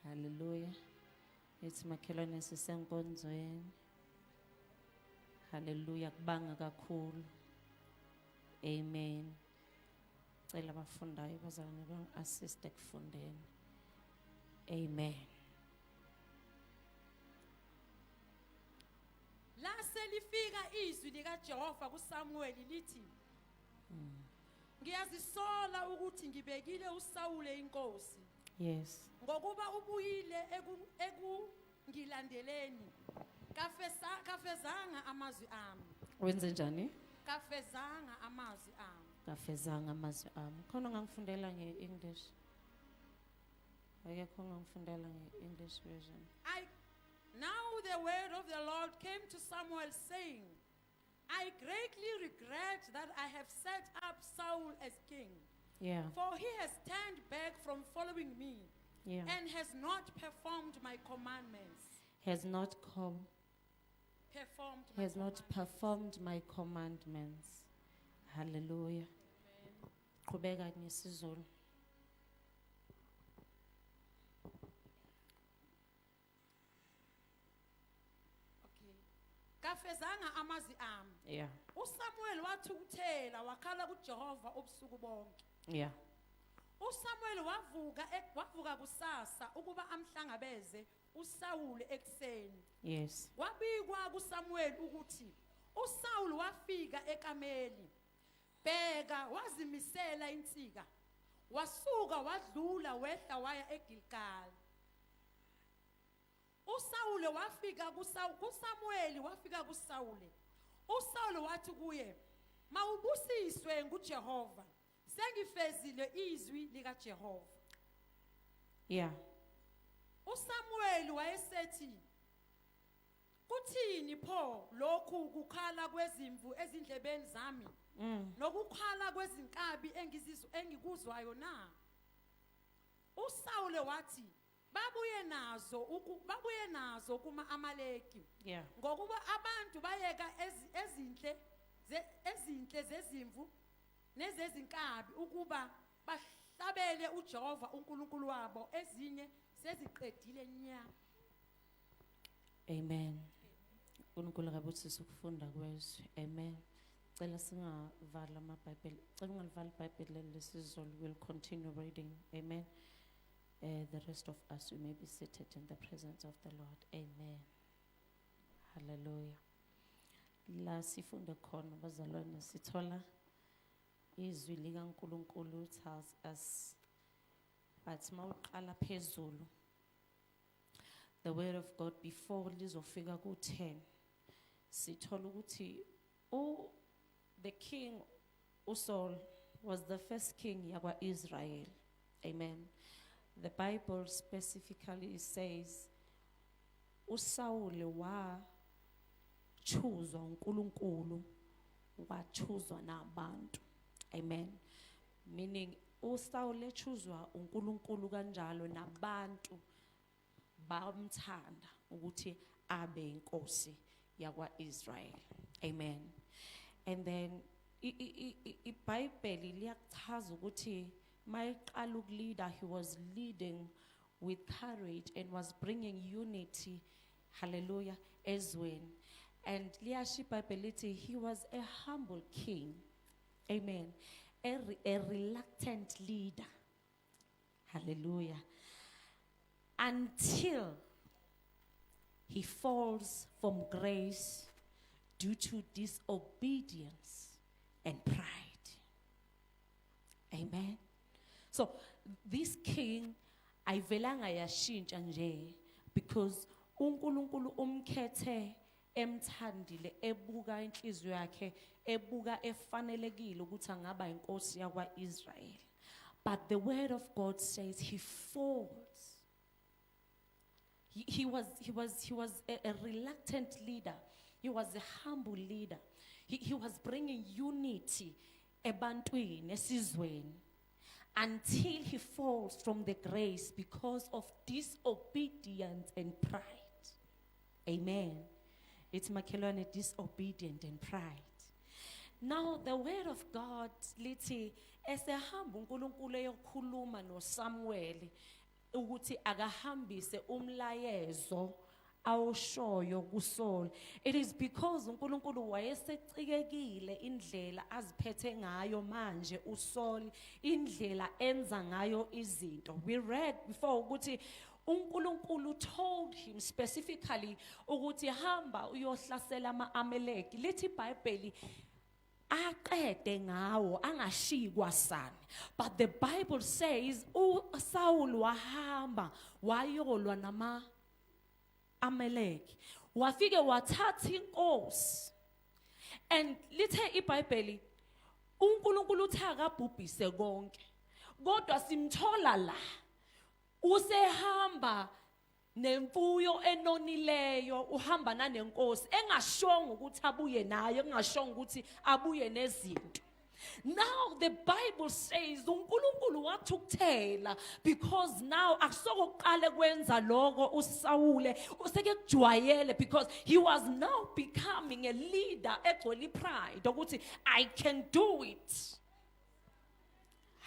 Hallelujah. It's makhelwane sisenkonzweni. Hallelujah. Kubanga kakhulu. Amen. Cela abafundayo bazalwane bangi-assist ekufundeni. Amen. La selifika izwi likaJehova kuSamuel lithi Ngiyazisola ukuthi ngibekile uSawule inkosi Yes. ngokuba ubuyile ngilandeleni kafezanga amazwi ami Wenze njani? kafezanga amazwi ami Kafezanga amazwi ami. Khona ngangifundela nge-English. Akekho ngangifundela nge-English version. Now the word of the Lord came to Samuel saying, I greatly regret that I have set up Saul as king, Yeah. for he has turned back from following me Yeah. and has not performed my commandments. Has not Performed performed my commandments. Hallelujah. Qhubeka ngesizulu. Okay. Kafezanga amazwi ami. Yeah. uSamuel wathukuthela wakhala kuJehova ubusuku bonke. Yeah. uSamuel wavuka kusasa ukuba amhlangabeze uSawule ekseni. Yes. Kwabikwa kuSamuel ukuthi uSawule wafika eKameli. Bheka wazimisela insika. Wasuka wadlula wehla waya eGilgal. uSawule wafika kuSamuel wafika kuSawule. uSawule wathi kuye, "Mawubusiswe nguJehova. Sengifezile izwi likaJehova." Yeah. uSamuel wayesethi, "Kuthini pho lokhu kukhala kwezimvu ezindlebeni zami nokukhala kwezinkabi engikuzwayo na?" uSawule wathi, babuye nazo kuma Amaleki. Yeah. Ngokuba abantu bayeka ezinhle zezimvu nezezinkabi ukuba bahlabele uJehova uNkulunkulu wabo, ezinye seziqedile nya. Amen. uNkulunkulu akabusise ukufunda kwezwi. Amen. Cela singavala amabhayibheli. Cela ungalivala iBhayibheli lesizulu. We'll continue reading. Amen. The rest of us, we may be seated in the presence of the Lord. Amen. Hallelujah. La sifunde khona bazalwane sithola izwi likaNkulunkulu tells us but mawuqala phezulu the word of God before lizofika ku10 sithola ukuthi the king uSaul was the first king yakwa-Israel. Amen. The Bible specifically says uSawule wachuzwa uNkulunkulu wachuzwa nabantu. Amen. Meaning uSawule echuzwa uNkulunkulu kanjalo nabantu bamthanda ukuthi abe inkosi yakwa-Israel. Amen. And then iBhayibheli liyachaza ukuthi mayiqala ukuleader, he was leading with courage and was bringing unity. Hallelujah. Ezweni. And liyasho iBhayibheli lithi he was a humble king. Amen. A reluctant leader. Hallelujah. Until he falls from grace due to disobedience and pride. Amen. So this king ayivelanga yashintsha nje because uNkulunkulu umkhethe emthandile ebuka inhliziyo yakhe ebuka efanelekile ukuthi angaba inkosi yakwa-Israel. But the word of God says he falls. He was a reluctant leader. He was a humble leader. He was bringing unity ebantwini esizweni until he falls from the grace because of disobedience and pride. Amen. It's makhelwane disobedient and pride. Now the word of God lithi esehamba uNkulunkulu eyokhuluma noSamuel ukuthi akahambise umlayezo awushoyo kuSaul. It is because uNkulunkulu wayesecikekile indlela aziphethe ngayo manje uSaul, indlela enza ngayo izinto. We read before ukuthi uNkulunkulu told him specifically ukuthi hamba uyohlasela ama-Amaleki. Lithi iBhayibheli aqede ngawo angashikwa sana. But the Bible says uSaul wahamba wayolwa nama-Amaleki. Wafike wathatha inkosi. And lithe iBhayibheli uNkulunkulu uthi akabhubhise konke. Kodwa simthola la usehamba nemfuyo enonileyo, uhamba nanenkosi engashonga ukuthi abuye nayo, engashonga ukuthi abuye nezinto. Now the Bible says uNkulunkulu wathukuthela because now akusokuqala kwenza lokho uSawule useke kujwayele, because he was now becoming a leader egcwele pride ukuthi I can do it.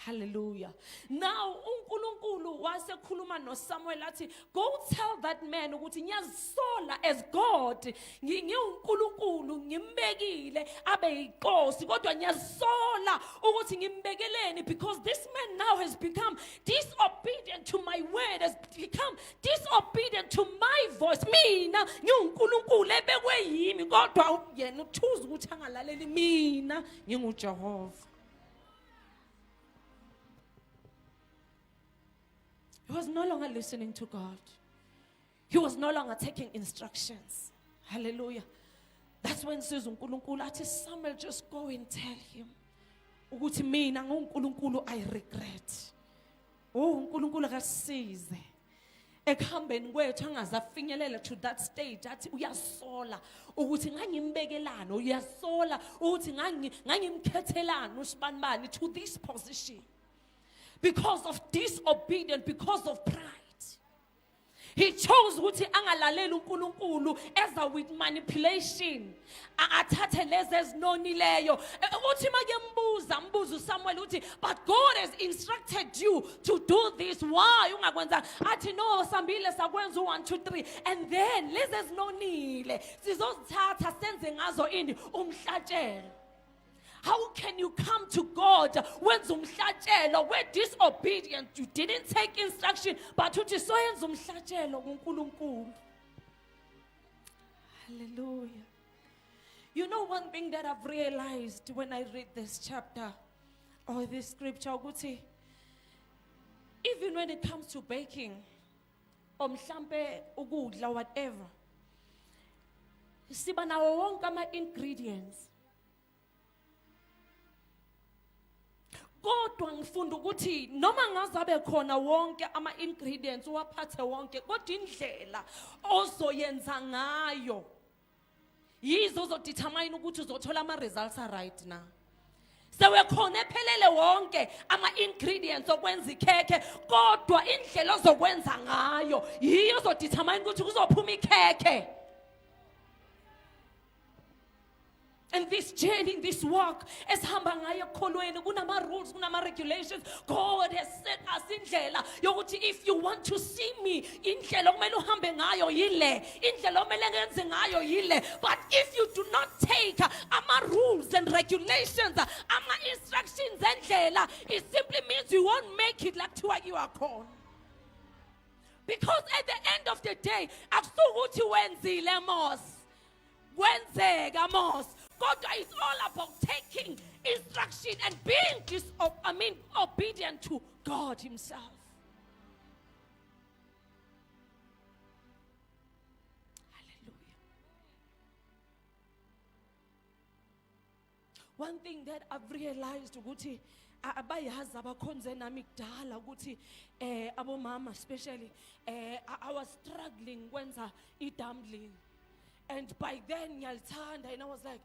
Hallelujah. Now uNkulunkulu wasekhuluma noSamuel athi go tell that man ukuthi ngiyazisola as God, ngiuNkulunkulu ngimbekile abe yinkosi, kodwa ngiyazisola ukuthi ngimbekeleni, because this man now has become disobedient to my word, has become disobedient to my voice. Mina ngiuNkulunkulu ebekwe yimi, kodwa yena uthuza ukuthi angalaleli mina nginguJehova. He was no longer listening to God. He was no longer taking instructions. Hallelujah. That's when says uNkulunkulu athi Samuel, just go and tell him ukuthi mina nguNkulunkulu I regret. Oh uNkulunkulu akasize ekuhambeni kwethu angaze afinyelele to that stage athi uyasola ukuthi ngangimbekelana, uyasola ukuthi ngangimkhethelana usibanibani to this position. Because of disobedience, because of pride. He chose ukuthi angalaleli uNkulunkulu eza with manipulation. Athathe lezi ezinonileyo. Uthi make mbuza uSamuel uthi, but God has instructed you to do this. Why ungakwenza? Athi no, sambile sakwenza 1 2 3. And then lezi ezinonile sizozithatha senze ngazo ini umhlatshelo. How can you come to God when umhlatshelo we're disobedient? You didn't take instruction, but uthi soyenza umhlatshelo kuNkulunkulu. Hallelujah. You know one thing that I've realized when I read this chapter or this scripture, ukuthi even when it comes to baking or mhlambe ukudla whatever, siba nawo wonke ama-ingredients. Kodwa ngifunda ukuthi noma ngazabe khona wonke ama-ingredients uwaphathe wonke, kodwa indlela ozoyenza ngayo yizo ozodetermine ukuthi uzothola ama-results right na. Sewekhona ephelele wonke ama-ingredients okwenza ikhekhe, kodwa indlela ozokwenza ngayo yiyo ozodetermine ukuthi kuzophuma ikhekhe. And this journey, this walk, esihamba ngayo ekholweni kunama rules, kunama regulations. God has set us indlela yokuthi if you want to see me, indlela okumele uhambe ngayo yile, indlela okumele ngenze ngayo yile. But if you do not take ama rules and regulations, ama instructions endlela, it simply means you won't make it like to what you are called. Because at the end of the day, akusukuthi wenzile mos, wenzeka mos. God is all about taking instruction and being obedient to God himself. Hallelujah. One thing that I've realized ukuthi abayazi abakhonze nami kudala ukuthi abomama especially I was struggling kwenza idumpling. And by then ngiyalithanda, and I was like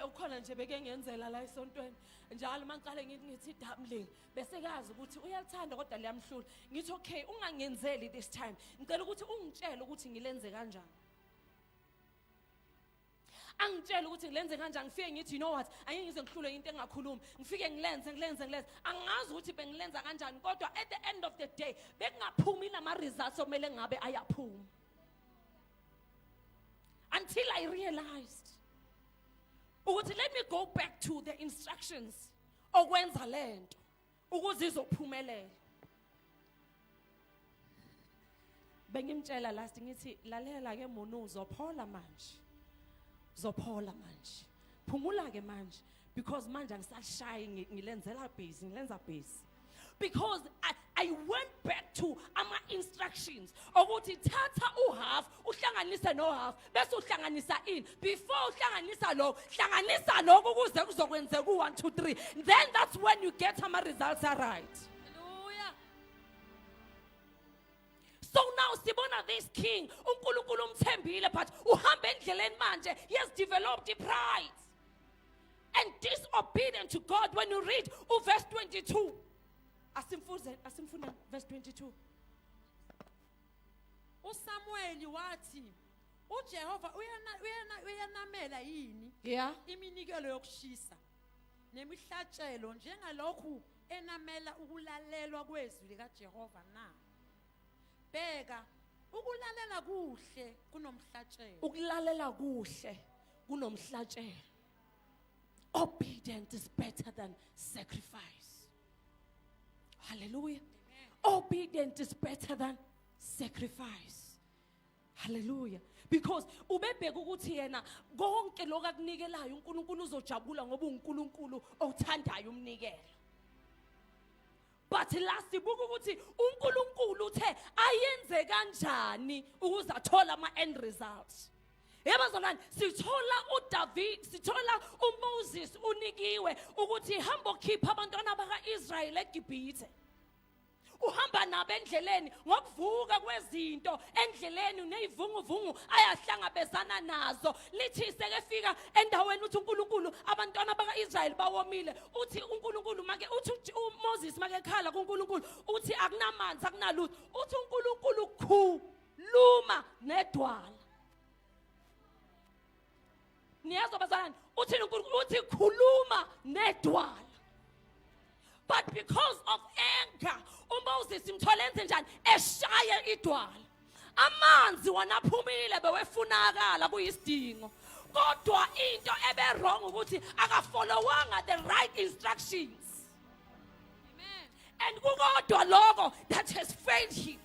ukhona nje beke ngiyenzela la esontweni njalo mangicale ngithi dumpling bese kazi ukuthi uyalithanda kodwa liyamhlula. Ngithi okay, ungangenzeli this time, ngicela ukuthi ungitshele ukuthi ngilenze kanjani. angitshela ukuthi ngilenze kanjani ngifike ngithi you know what angeke ngize ngihlule into engakhulumi ngifike ngilenze angazi ukuthi bengilenza kanjani kodwa at the end of the day bekungaphumi lama results omele ngabe ayaphuma until I realized ukuthi let me go back to the instructions okwenza lento ukuze izophumelela. Bengimtshela last ngithi lalela ke Monu uzophola manje. Uzophola manje. Phumula ke manje because manje angisashayi ngilenza base. Because I went back to ama instructions ukuthi thatha uhalf uhlanganise no half bese uhlanganisa in before uhlanganisa lo hlanganisa lokho ukuze kuzokwenzeka u1 2 3 then that's when you get ama results are right. Hallelujah. So now sibona this king uNkulunkulu umthembile but uhamba endleleni manje he has developed pride and disobedient to God. When you read verse 22 asimfuna verse 22 uSamuel wathi uJehova uyanamela yini iminikelo yokushisa nemihlatshelo njengalokhu enamela ukulalelwa kwezwi likaJehova na bheka ukulalela kuhle kunomhlatshelo ukulalela kuhle kunomhlatshelo. Obedience is better than sacrifice. Hallelujah. Amen. Obedience is better than sacrifice. Hallelujah. Because ubebheka ukuthi yena konke lokho akunikelayo uNkulunkulu uzojabula ngoba uNkulunkulu othandayo umnikelo. But last sibuka ukuthi uNkulunkulu uthe ayenze kanjani ukuze athola ama end results. Yabazalwane sithola uDavid sithola uMoses unikiwe ukuthi hamba okhipha abantwana bakaIsrayeli eGibhithe. Uhamba nabo endleleni ngokuvuka kwezinto endleleni unezivunguvungu ayahlangabezana nazo lithi sekefika endaweni uthi uNkulunkulu abantwana bakaIsrayeli bawomile uthi uNkulunkulu make uthi uMoses make ekhala kuNkulunkulu uthi akunamanzi akunalutho uthi uNkulunkulu khuluma nedwala. Niyazwa bazalwane uthi uNkulunkulu uthi khuluma nedwala. But because of anger uMoses imtholenze njani eshaya idwala amanzi wona aphumile bewefunakala kuyisidingo kodwa into ebe wrong ukuthi akafollowanga the right instructions. Amen. And kukodwa lokho that has failed him.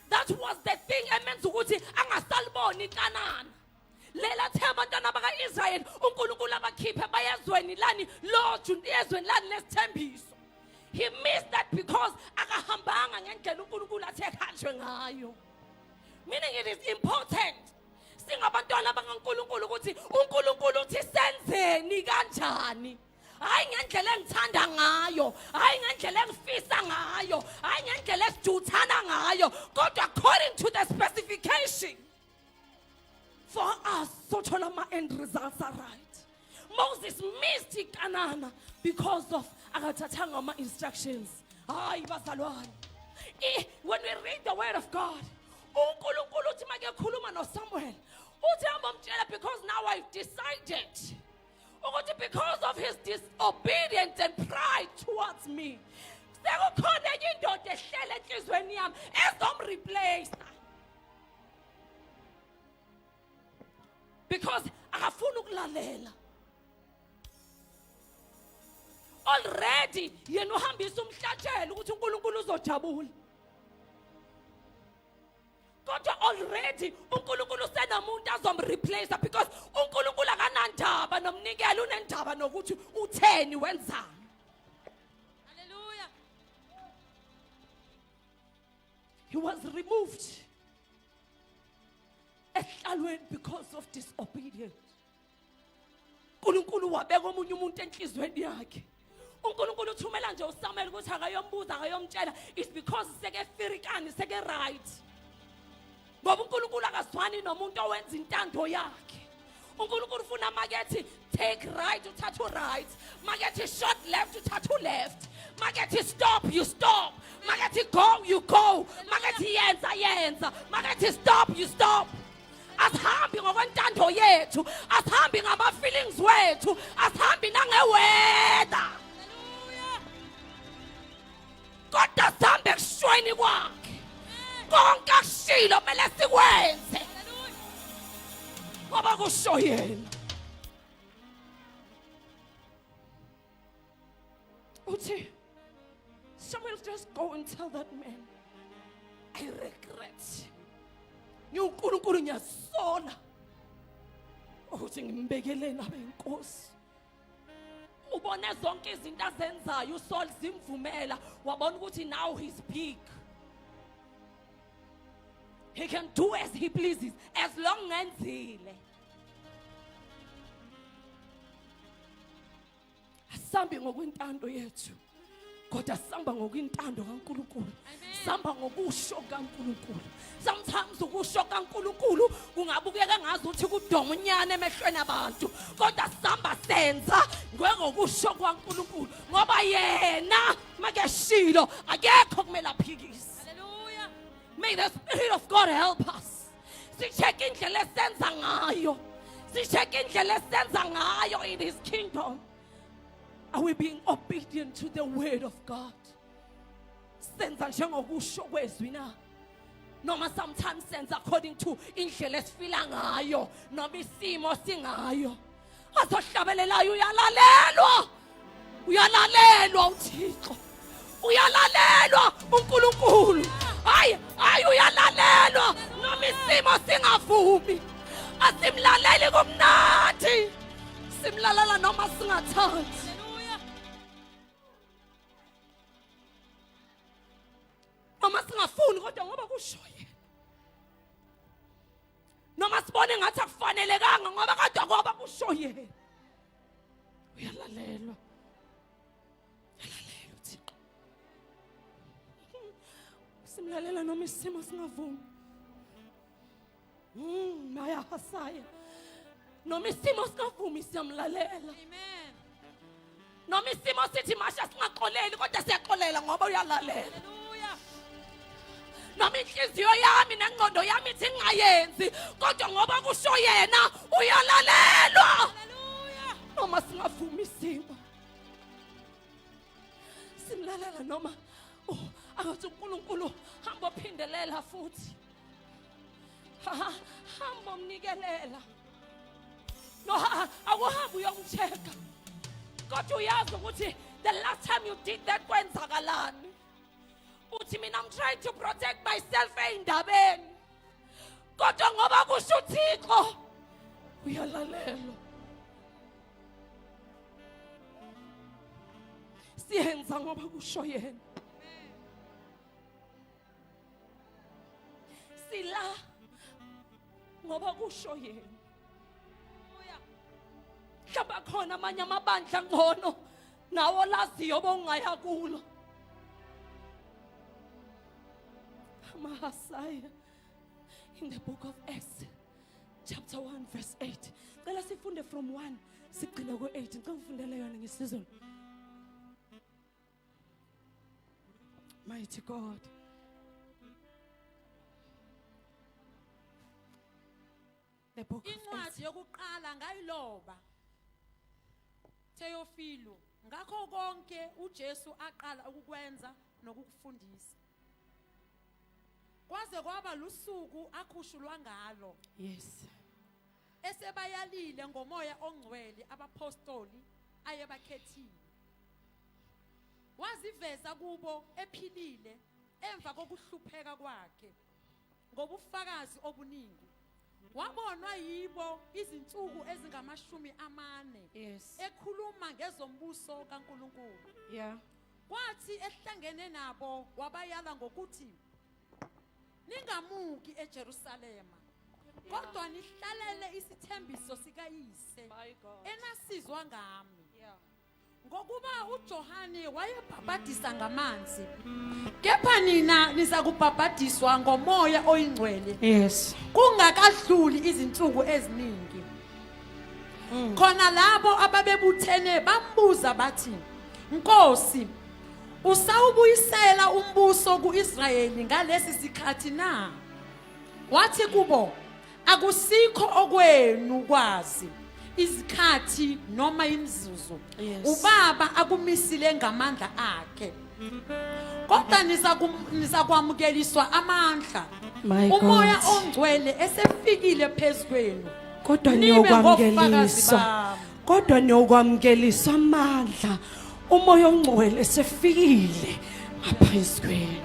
That was the thing emenza ukuthi angasaliboni ikanana. Lela thema abantwana bakaIsrayeli uNkulunkulu abakhiphe bayezweni lani loju ezweni lani lesithembiso. He missed that because akahambanga ngendlela uNkulunkulu athe khanjwe ngayo. Meaning it is important singabantwana bakaNkulunkulu ukuthi uNkulunkulu uthi senzeni kanjani. Hayi ngendlela engithanda ngayo, hayi ngendlela engifisa ngayo, hayi ngendlela esijuthana ngayo, kodwa according to the specification. For us, so my end results are right. Moses missed Canaan because of agatatanga instructions. When we read the word of God, Samuel, because now I've decided, because of his disobedience and pride towards me, because akafuna ukulalela already yena uhambisa umhlatshelo ukuthi uNkulunkulu uzojabula kodwa already uNkulunkulu senamuntu azomreplace because uNkulunkulu akanandaba nomnikelo unendaba nokuthi utheni wenzani. Hallelujah. He was removed because of disobedience. uNkulunkulu wabeka omunye umuntu enhlizweni yakhe. uNkulunkulu uthumela nje uSamuel ukuthi akayombuza akayomtshela it's because sekefirikani seke right. Ngoba uNkulunkulu akazwani nomuntu owenza intando yakhe. uNkulunkulu ufuna makethi take right uthatha right, makethi short left uthatha left, makethi stop you stop, makethi go you go, makethi yenza yenza, makethi stop you stop. asihambi ngokwentando yethu, asihambi ngama feelings wethu, asihambi nangeweather. Kodwa sihambe ekushweni kwakhe. Konke akushilo kumele sikwenze. Ngoba kusho yena. Uthi, Samuel, just go and tell that man, I regret. NguNkulunkulu ngiyasola ukuthi ngimbekele nabe inkosi. Ubone zonke izinto azenzayo uSaul zimvumela, wabona ukuthi now he's big. He can do as he pleases as long enzile. Asambi ngokwentando yethu, kodwa samba ngokwentando kaNkulunkulu. Samba ngokusho kaNkulunkulu. Sometimes ukusho kaNkulunkulu kungabukeka ngazi ukuthi kudonga unyane emehlweni abantu, kodwa samba senza ngokusho kwaNkulunkulu ngoba yena makeshilo akekho kumele aphikise. Hallelujah. May the Spirit of God help us. Sicheck indlela esenza ngayo. Sicheck indlela esenza ngayo in his kingdom. Are we being obedient to the word of God? Senza njengokusho kwezwi na? Noma sometimes senza according to indlela esifila ngayo, noma isimo singayo. Asohlabelelayo uyalalelwa. Uyalalelwa uThixo. Uyalalelwa uNkulunkulu. Hayi uyalalelwa noma isimo singavumi. Asimlaleli kumnathi. Simlalela noma singathandi. Noma singafuni kodwa ngoba kusho yena. Noma sibone ngathi akufanelekanga ngoba kodwa ngoba kusho yena. Uyalalelwa. Uyalalelwa uThixo. Simlalela noma isimo singavumi. Maya hasaya. Noma isimo singavumi siyamlalela. Amen. Noma isimo sithi masha singaxoleli kodwa siyaxolela ngoba uyalalela. Noma inhliziyo yami nengqondo yami ithi ngingayenzi kodwa ngoba kusho yena uyalalelwa. Hallelujah. Noma singavumi isimo simlalela noma akathi uNkulunkulu hamba phindelela futhi. Hamba umnikelela. No akuhambi uyongcheka. Kodwa uyazi ukuthi the last time you did that kwenzakalani. Uthi mina I'm trying to protect myself endabeni. Kodwa ngoba kusho uThixo uyalalelwa. Siyenza ngoba kusho yena. Sila ngoba kusho yena. Hlaba khona amanye amabandla ngcono nawo laziyo bongaya kulo. Mahasaya in the book of Acts chapter 1 verse 8. Cela sifunde from 1 sigcina ku 8. Ngicela ngifundele yona ngesizulu. Mighty God. The book of Incwadi Acts. yokuqala ngayiloba Theophilo ngakho konke uJesu aqala ukukwenza nokukufundisa. Kwaze kwaba lusuku akhushulwa ngalo. Yes. Esebayalile ngomoya ongcwele abapostoli ayebakhethile. Waziveza kubo ephilile emva kokuhlupheka kwakhe ngobufakazi obuningi. Wabonwa yibo izinsuku ezingama40. Yes. Ekhuluma ngezombuso kaNkulunkulu. Yeah. Kwathi ehlangene nabo wabayala ngokuthi ningamuki eJerusalema kodwa nihlalele isithembiso sikaYise enasizwa ngami. Ngokuba uJohane wayebhabhadisa ngamanzi, kepha nina nizakubhabhadiswa ngomoya oyingcwele. Yes. Kungakadluli izinsuku eziningi. Khona labo ababebuthene bambuza bathi, Nkosi, usawubuyisela umbuso kuIsrayeli ngalesi sikhathi na? Wathi kubo, akusikho okwenu ukwazi izikhathi noma imizuzu Yes. ubaba akumisile ngamandla akhe kodwa nizakwamukeliswa amandla My umoya God. ongcwele esefikile phezukwenu Kodwa nibe ngofakazi niyokwamukeliswa. bami. Kodwa niyokwamukeliswa amandla. Umoya ongcwele esefikile ngaphezukweni.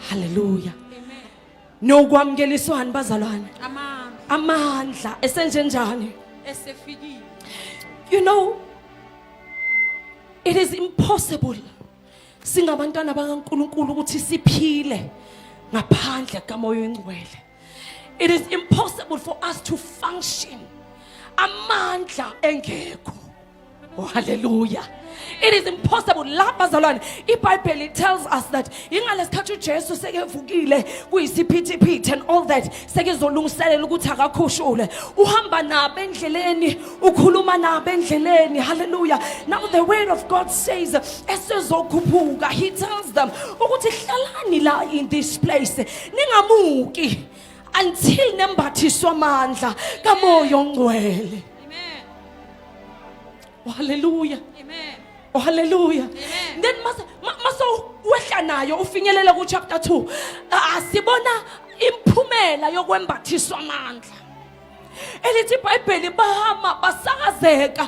Hallelujah. Amen. Niyokwamukeliswani bazalwane? Amandla Amandla esenjenjani? esefikile. You know, it is impossible singabantwana bakaNkulunkulu ukuthi siphile ngaphandle kamoya oyingcwele. It is impossible for us to function amandla engekho. Oh, hallelujah. It is impossible. La bazalwane, iBhayibheli tells us that ingalesikhathi uJesu sekevukile kuyisiphithiphithi and all that sekezolungiselela ukuthi akakhushule. Uhamba nabo endleleni, ukhuluma nabo endleleni. Hallelujah. Now the word of God says esezokhuphuka, he tells them ukuthi hlalani la in this place. Ningamuki until nembathiswa amandla kamoya ongcwele. Amen. Oh, hallelujah. Amen. Oh, hallelujah. Amen. Then maso wehla nayo ufinyelela ku chapter 2 asibona imphumela yokwembathiswa amandla. Elithi iBhayibheli bahamba basakazeka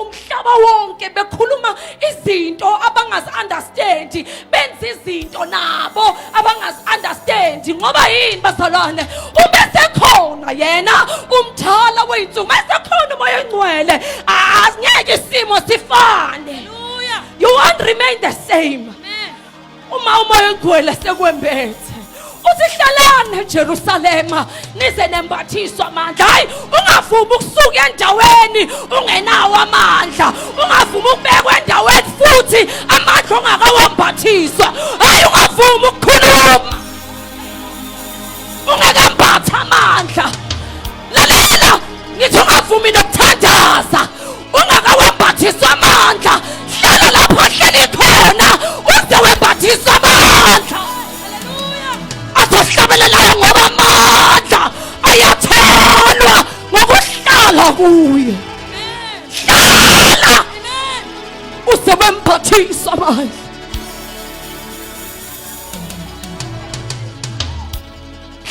umhlaba wonke bekhuluma izinto abangazi understand, benza izinto nabo abangazi understand. Ngoba yini bazalwane? Ubesekhona yena umthala weinsuku, besekhona umoya ongcwele, angeke isimo sifane. Hallelujah. You won't remain the same. Amen. Uma umoya ongcwele sekwembethe uthi hlalani eJerusalema nize nembathiswa amandla. Hayi, ungavumi ukusuka endaweni ungenawo amandla, ungavumi ukubekwa endaweni futhi amandla ongakawambathiswa. Hayi, ungavumi ukukhuluma ungakambatha amandla. Lalela, ngithi ungavumi nokuthandaza ungakawambathiswa amandla. Hlala lapho hleli khona uze wembathiswa amandla. Azohlabelelayo ngoba amandla ayathelwa ngokuhlala kuye. Hlala uze wembathiswa amandla.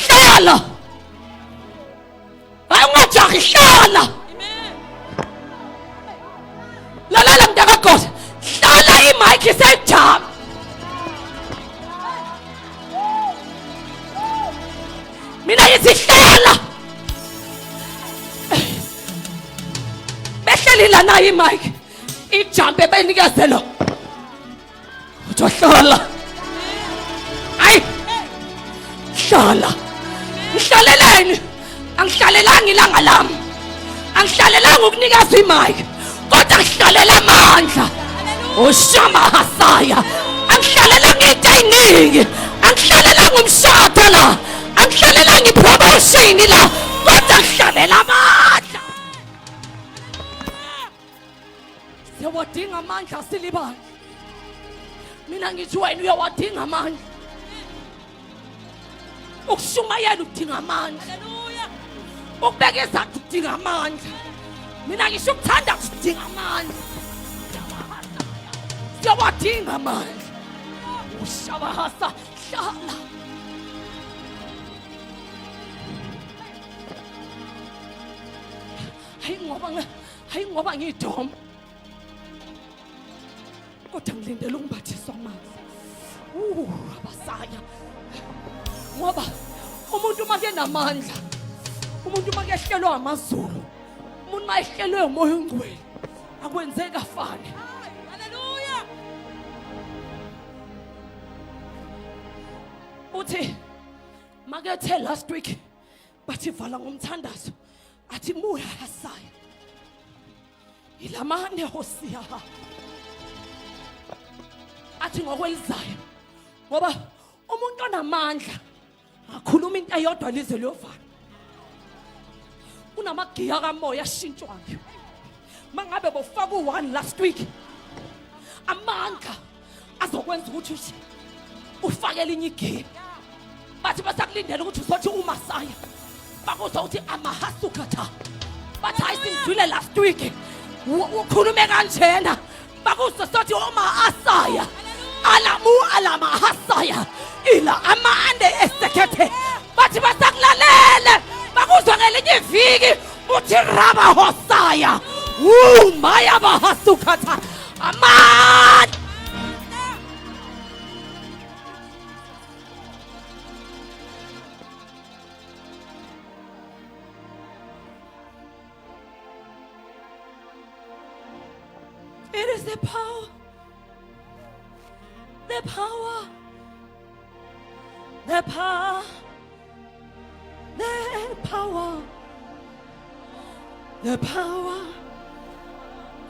Hlala, hayi ungajahi, hlala. Lalela mntakagoda, hlala imike isejama. Mina yithi hlala. Behleli la nayo imike ijampe benikezelo. Uthi hlala. Hayi. Hlala. Ngihlaleleni. Angihlalelanga ilanga lami. Angihlalelanga ukunikeza imike. Kodwa ngihlalela amandla. Ushama hasaya. Angihlalelanga into eyiningi. Angihlalelanga umshado la. Angihlalelanga ipromotion la. Kodwa ngihlalela amandla. Siyawadinga amandla silibani. Mina ngithi wena uyawadinga amandla. Ukushumayela udinga amandla. Hallelujah. Ukubeka izandla udinga amandla. Mina ngisho ukuthanda udinga amandla. Siyawadinga amandla. Ushabahasa hlala. Hayi ngoba ngidoma. Kodwa ngilindele ukumbathiswa amandla. Abasaya. Ngoba umuntu make namandla, umuntu make ehlelwa amazulu, umuntu mayehlelwe umoya ongcwele, akwenzeka afane. Hallelujah. Uthi makethe last week bathi vala ngomthandazo athi moya hasaya ilamane hosiya athi ngokwelizayo ngoba umuntu onamandla akhuluma into eyodwa lize liyovana. Unamagiya kamoya ashintshwayo. Mangabe bofaka u1 last week amandla azokwenza ukuthi ufake elinye igiya. Bathi basakulindela ukuthi uzothi uMasaya bakuzwa uthi amahasukata bathi hayi simzwile last week ukhulume kanjena bakuzwa sothi oma-asaya alamahasaya ila ama-ande esekhethe bathi basakulalele bakuzwa ngelinye iviki uthi rabahosaya maya bahasukata aman. It is the power, the power, the power, the power, the power,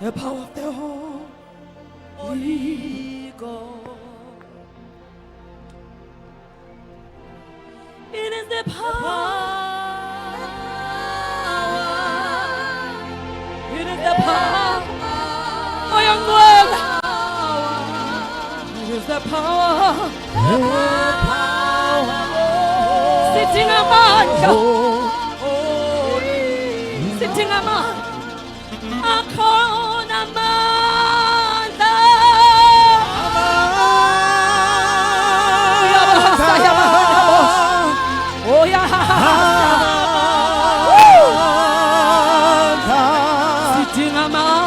the power of the Holy Ghost. It is the power, it is the power. It is the power, sitting among sitting among Akon Amanda. Oh yeah, sitting among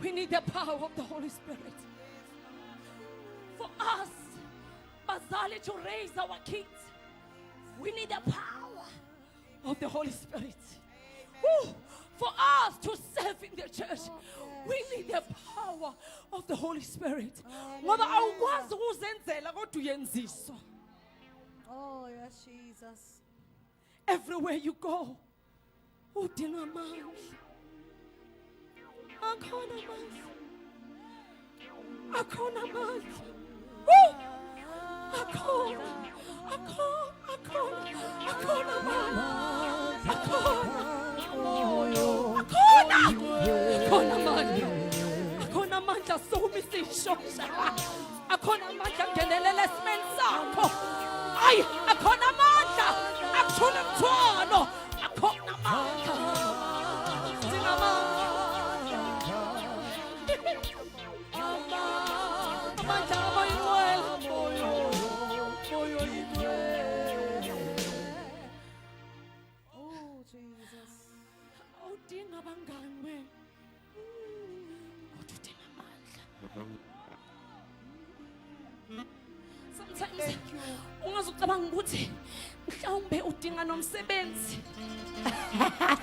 we need the power of the Holy Spirit. For us, Bazali, to raise our kids, we need the power of the Holy Spirit. Woo. For us to serve in the church, we need the power of the Holy Spirit. Oh, yes, Jesus. Everywhere you go, udinga amandla. Akhona amandla. Woo! Akhona amandla sokumisa ishosha. Akhona amandla ngenelele esimeni sakho. Ay, akhona amandla akuthula umthwalo. Akhona amandla. Sometimes ungazucabanga ukuthi mhlawumbe udinga nomsebenzi.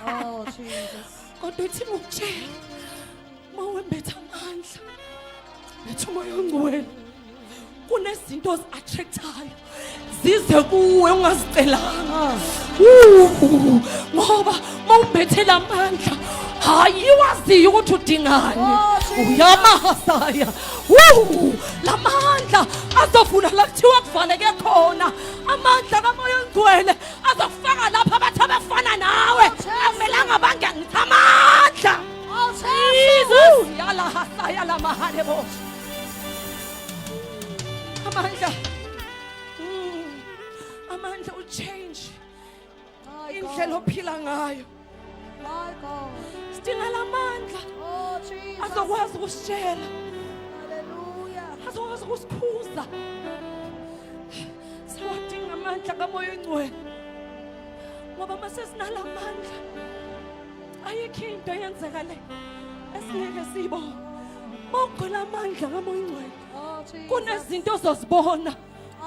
Oh, Jesus. Kodwa uthi ukutshela mawembetha amandla. Bethu moya ongcwele. Kunezinto zi-attractayo. Zize kuwe ungazicelanga. Ngoba mawumbethela amandla hayi waziyo ukuthi udingani. Uyamahasaya. Lamandla azofuna la kuthiwa kufanele khona. Amandla kamoya ongcwele azofaka lapha abathi abafana nawe. Akumelanga bange ngithi amandla. Jesus. Yala hasaya la mahale bo. Amandla. Amandla will change indlela ophila ngayo. My God. Sidinga lamandla Oh, Jesus. azokwazi ukusitshela, Hallelujah. azokwazi ukusikhuza. Siwadinga amandla kamoya oyingcwele ngoba mase sinalamandla ayikho into yenzeka le esingeke siyibone mawugcwele amandla kamoya oyingcwele Oh, Jesus. kunezinto ozozibona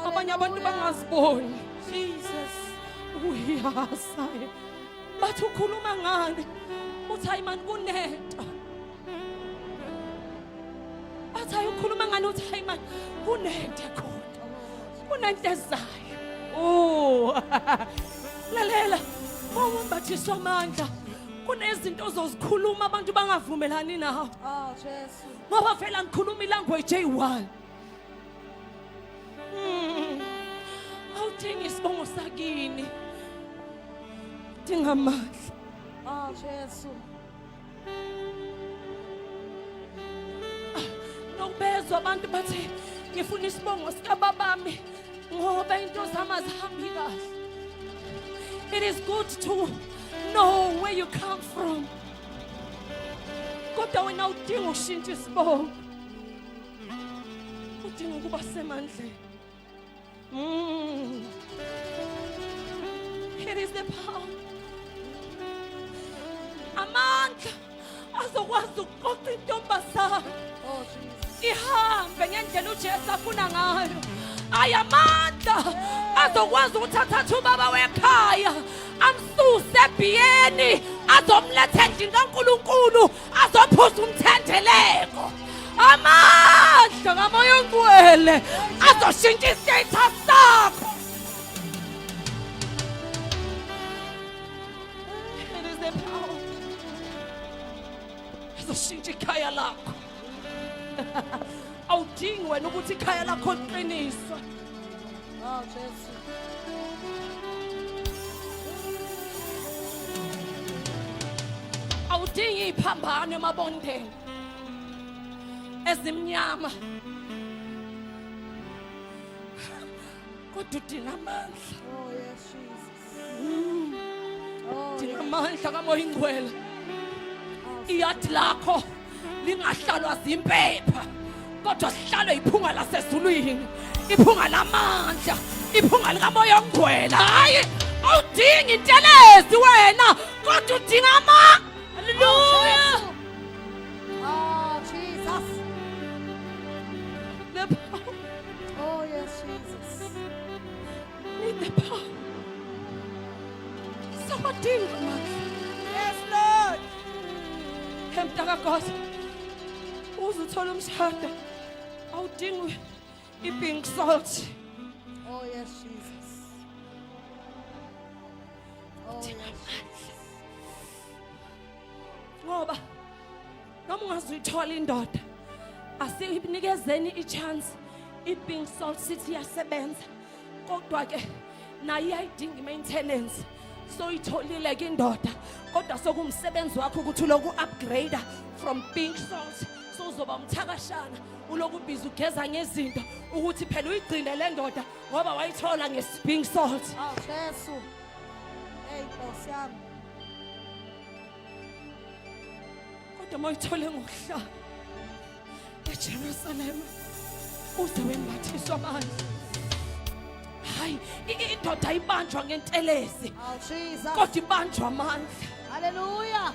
abanye abantu Hallelujah. bangaziboni Jesus uyasaye bathi ukhuluma ngani uthi hayi man kunento bathi hayi ukhuluma ngani uthi hayi man kunento khona kunento ezayo oh lalela mawumbathiswa amandla kunezinto ozozikhuluma abantu bangavumelani nawe Oh, Jesus. ngoba vela ngikhuluma ilanguage eyi-1 awudingi isibongo sakini dinga amandla Oh, Jesus. nokubezwa abantu bathi ngifuna isibongo sikababami ngoba into zami azihambi kahle. It is good to know where you come from kodwa wena udinga ukushintsha isibongo udinga ukuba semandleni. It is the power amandla azokwazi ukuqoqa intombazana Oh, Jesus. ihambe ngendlela uJesu afuna ngayo. Ayamandla azokwazi ukuthatha ubaba wekhaya amsuse ebhiyeni azomletha endlini kaNkulunkulu azophuza umthendeleko. Amandla kamoya oyingcwele azoshintsha istatus sakho. It is the power azoshintsha ikhaya lakho. Awudingi wena ukuthi ikhaya lakho liqiniswe. Oh, Jesus. Awudingi iphambano emabondeni ezimnyama kodwa udinga amandla. Oh, yes, Jesus. Oh, Udinga yes. amandla kamoya oyingcwele. Oh, Iyadi lakho lingahlalwa zimpepha kodwa sihlalwe iphunga lasezulwini, iphunga lamandla, iphunga likamoya oyingcwele. Hayi awudingi intelezi wena kodwa udinga hallelujah. Oh, Jesus. The power, Oh, yes, Jesus. need the power. Sawadinga amandla. Yes, Lord. Mntaka Nkosi uzuthola umshado awudingi i-pink salt. Oh, yes, Jesus. Oh, yes, Jesus. Ngoba noma ungazuyithola indoda asinikezeni i-chance i-pink salt sithi iyasebenza kodwa ke nayo iyayidinga i-maintenance. So itholile ke indoda kodwa sokumsebenzi wakho ukuthi uloku upgrade from pink salt so uzoba umthakashana uloku ubhiza ugeza ngezinto ukuthi phela uyigcine le ndoda ngoba wayithola nge-pink salt. Oh, Jesus. Hey, Nkosi yami. Kodwa mawuyithole ngokuhlala eJerusalem uze wembathiswa amandla. Hayi indoda ibanjwa ngentelezi Oh, Jesus. kodwa ibanjwa amandla. Hallelujah.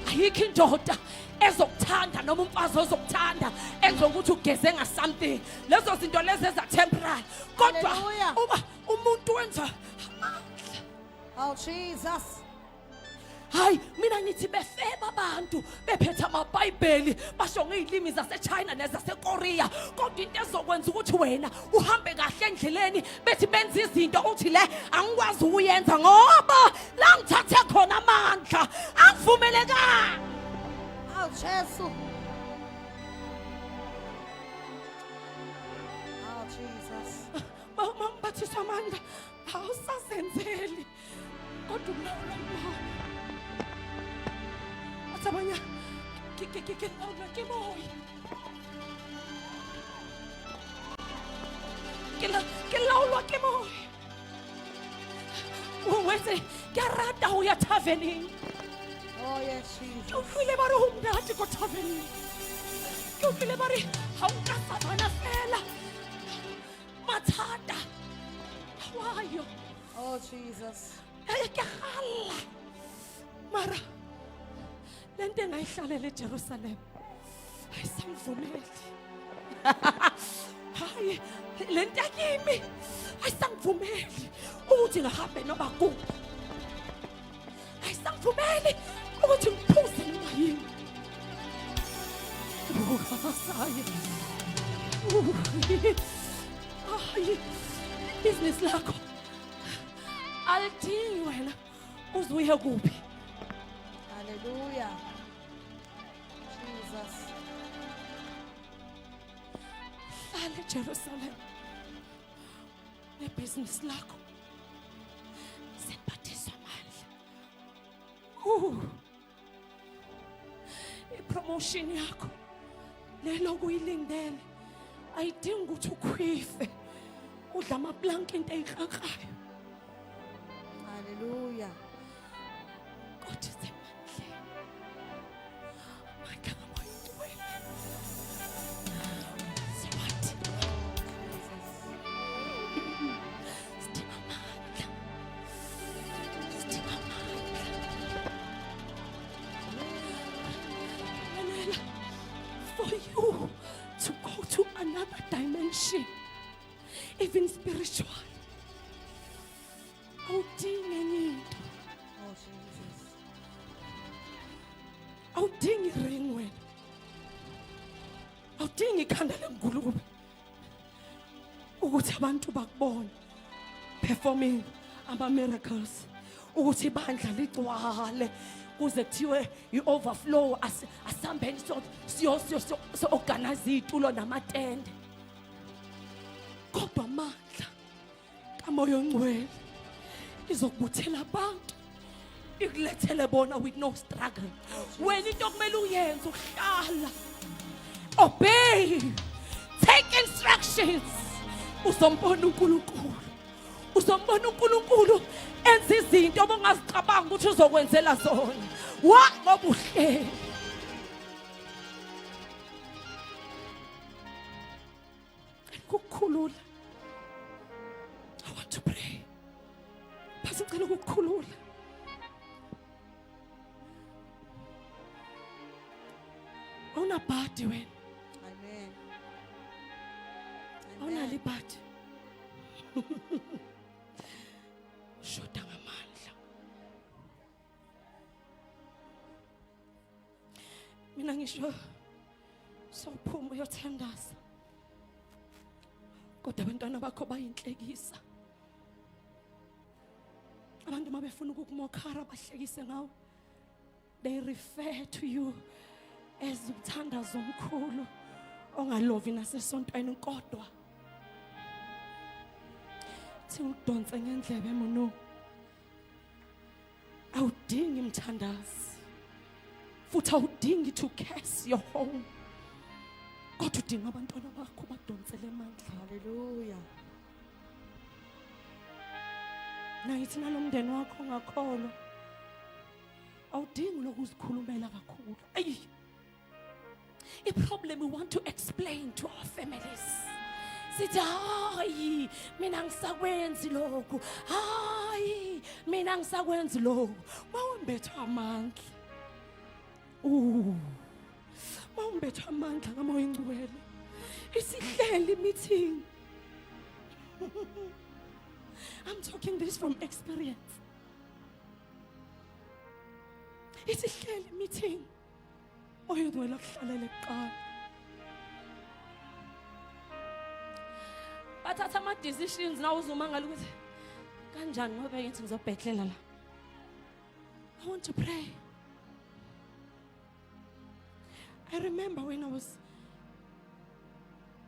Ayikho indoda ezokuthanda noma umfazi ozokuthanda enza ukuthi ugeze nga-something lezo zinto lezi eza-temporary kodwa Hallelujah. uba umuntu wenza Oh, Jesus. hayi mina ngithi befeba abantu bephethe amabhayibheli basho ngey'limi zaseChina nezaseKorea kodwa into ezokwenza ukuthi wena uhambe kahle endleleni bethi benza izinto uthi le angikwazi ukuyenza ngoba la ngithathe khona amandla angivumelekanga. Oh, Jesus. Oh, Jesus. Mangiphathiswa amandla awusazenzeli kodwa umlawula moya athi abanye ngilawula ke moya ngilawulwa ke moya wenze ngiyarata ho ya taveneng Oh, yes, ke Jesus. utlwile ba re ho monate ko taveneng ke utlwile ba re ha o ka savana fela mathata Jesus. Ayakhala. Mara lento engayihlalele eJerusalem ayisangivumeli. Hayi lento yakimi ayisangivumeli ukuthi ngahambe noba kuphi. Ayisangivumeli ukuthi ngiphuze noma yini. Hayi. Hayi business lakho alidingi wena uzuye kuphi. Hallelujah. Jesus. Hlala eJerusalem nebusiness lakho siphathisa amandla. Ipromotion yakho lelo kuyilindele ayidingi ukuthi ukhwife udla amaplanki into eyikrakayo. Hallelujah. Kodwa isemandleni amandla kamoya ingcwele. Siwathi sidinga amandla. Sidinga amandla. Lalela, for you to go to another dimension, even spiritual, awudingi enye into. Oh, Jesus. Awudingi ring wena. Awudingi ikhanda lengulube ukuthi abantu bakubone performing ama miracles, ukuthi ibandla ligcwale kuze kuthiwe i-overflow asihambeni so organize itulo namatende. Kodwa amandla kamoya ongcwele izokubuthela abantu ikulethele bona with no struggle. Wena into okumele uyenze uhlala, obey, take instructions. Uzombona uNkulunkulu, uzombona uNkulunkulu enza izinto obungazicabanga ukuthi uzokwenzela zona. Wa ngoba uhleli. Ukukhulula. I want to pray. Basi ngicela ukukhulula. Awunabhadi wena. Amen. Awunali ibhadi. Shoda ngamandla. Mina ngisho sawuphuma uyothandaza. Kodwa abantwana bakho bayinhlekisa. Abantu mabefuna ukukumokhara bahlekise ngawe. They refer to you as umthandazo omkhulu ongalovi nasesontweni kodwa thi udonse ngendlebe mono. Awudingi umthandazi futhi awudingi to curse your home. Kodwa udinga abantwana bakho badonsele amandla. Hallelujah. Nayithi nalomndeni wakho ngakholwa awudingi lokuzikhulumela kakhulu. Ayi, a problem we want to explain to our families. Sithi hayi mina ngisakwenzi lokho, hayi mina ngisakwenzi lokho. Mawumbetha amandla, mawumbetha amandla kamoya ingcwele isihleli meeting. I'm talking this from experience. Isihleli meeting moya ingcwele akuhlalele kuqala. Bathatha ama decisions na uzumangala ukuthi kanjani ngoba ngithi ngizobhedlela la. I want to pray. I remember when I was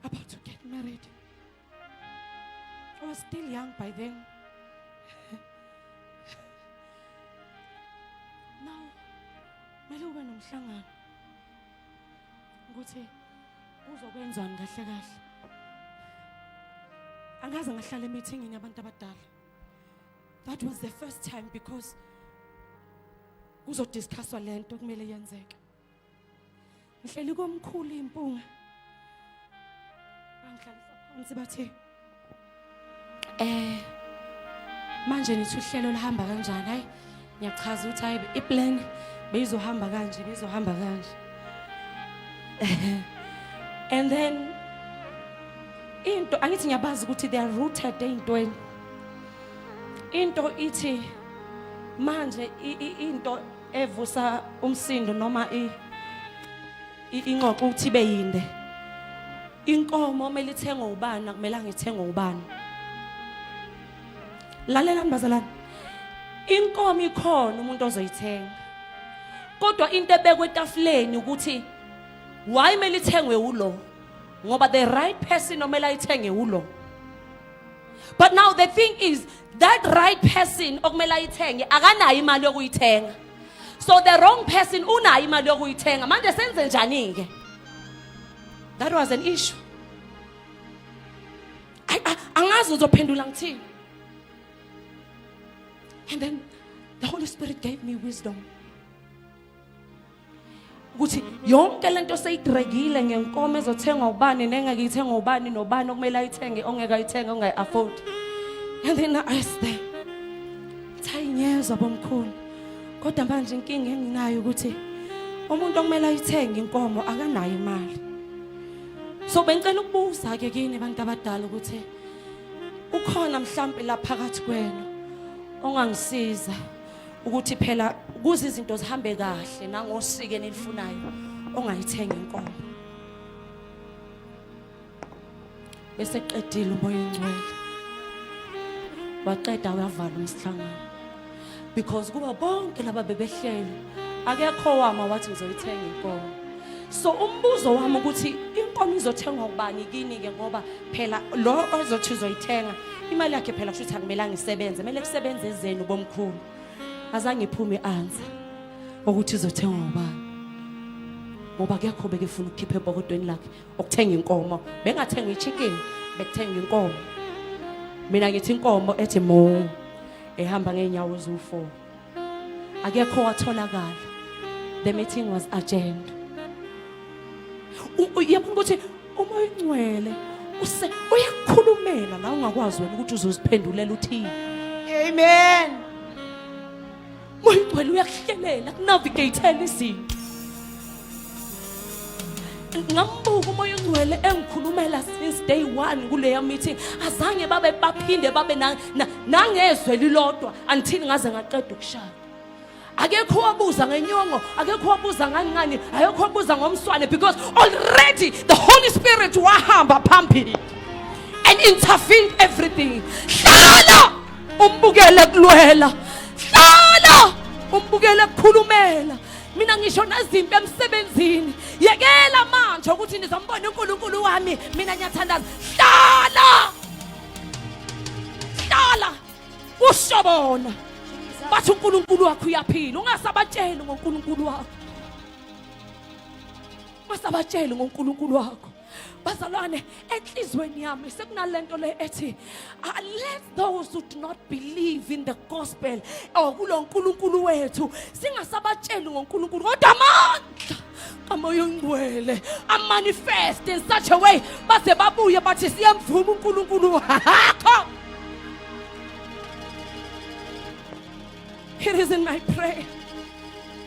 about to get married. I was still young by then. Now, mele ube nomhlangano ukuthi uzokwenzani kahle kahle. Angaze ngahlala emeetingini yabantu abadala. That was the first time because kuzodiscusswa lento kumele yenzeke. Ngihleli komkhulu impunga. Bangihlalisa phansi bathi manje nithi uhlelo lihamba kanjani? Hayi ngiyachaza ukuthi hayi iplan beyizohamba kanje, beyizohamba kanje. And then into angithi ngiyabazi ukuthi they are rooted ey'ntweni. Into ithi manje into evusa umsindo noma ingxoxo ukuthi ibe yinde. Inkomo kumele ithengwe ubani, akumelanga ithengwe ubani. Lalela mbazalana. Inkomo ikhona umuntu ozoyithenga. Kodwa into ebekwe etafuleni ukuthi why kumele ithengwe ulo? Ngoba the right person omele ayithenge ulo. But now the thing is that right person okumele ayithenge akanayo imali yokuyithenga. So the wrong person unayo imali yokuyithenga. Manje senze njani ke? That was an issue. Angazi uzophendula ngithini. And then the Holy Spirit gave me wisdom. Ukuthi yonke lento seyidregile ngenkomo ezothengwa ubani nengeke ithengwe ubani nobani okumele ayithenge ongeke ayithenge ongayi afford. And then I asked them, "Thayinyezo bomkhulu. Kodwa manje inkinga enginayo ukuthi umuntu okumele ayithenge inkomo akanayo imali." So bengicela ukubuza ke kini abantu abadala ukuthi ukhona mhlambe la phakathi kwenu ongangisiza ukuthi phela kuze izinto zihambe kahle nangosike nelifunayo ongayithenga inkomo. Bese qedile umoya ongcwele. Waqeda wavala umsihlangano. Because kuba bonke laba bebehlele akekho wama wathi ngizoyithenga inkomo. So umbuzo wami ukuthi inkomo izothengwa ubani kini ke ngoba phela lo ozothi uzoyithenga imali yakhe phela kusho ukuthi akumelanga isebenze, kumele kusebenze ezenu bomkhulu. Azange iphume answer ukuthi izothengwa ubani. Ngoba akekho bekefuna ukukhipha ebokotweni lakhe ukuthenga inkomo. Bengathenga ichicken, bekuthenga inkomo. Mina ngithi inkomo ethi mo ehamba ngeenyawo ezu4. Akekho watholakala. The meeting was adjourned. Uyabona ukuthi umoya ongcwele uyakukhulumela la ungakwazi wena ukuthi uzoziphendulela uthini. Amen. Umoya ongcwele uyakuhlelela kunavigatela izinto. Ngambuka umoya ongcwele engikhulumela since day 1 kuleya meeting azange babe baphinde babe nangezwe lilodwa until ngaze ngaqeda ukushaya. Akekho wabuza ngenyongo, akekho wabuza ngani, akekho wabuza ngomswane because already the Holy Spirit wahamba phambili and intervened everything. Hlala umbukele kulwela. Hlala umbukele kukhulumela. Mina ngisho nazimpi emsebenzini. Yekela manje ukuthi nizombona uNkulunkulu wami, mina ngiyathandaza. Hlala. Hlala. Ushobona. Bathi uNkulunkulu wakho uyaphila, ungasabatsheli ngoNkulunkulu wakho. Ungasabatsheli ngoNkulunkulu wakho. Bazalwane, enhlizweni yami sekunalento le ethi let those who do not believe in the gospel or kulo uNkulunkulu wethu singasabatsheli ngoNkulunkulu kodwa amandla kamoya ongcwele amanifest in such a way baze babuye bathi siyamvuma uNkulunkulu wakho. It is in my prayer.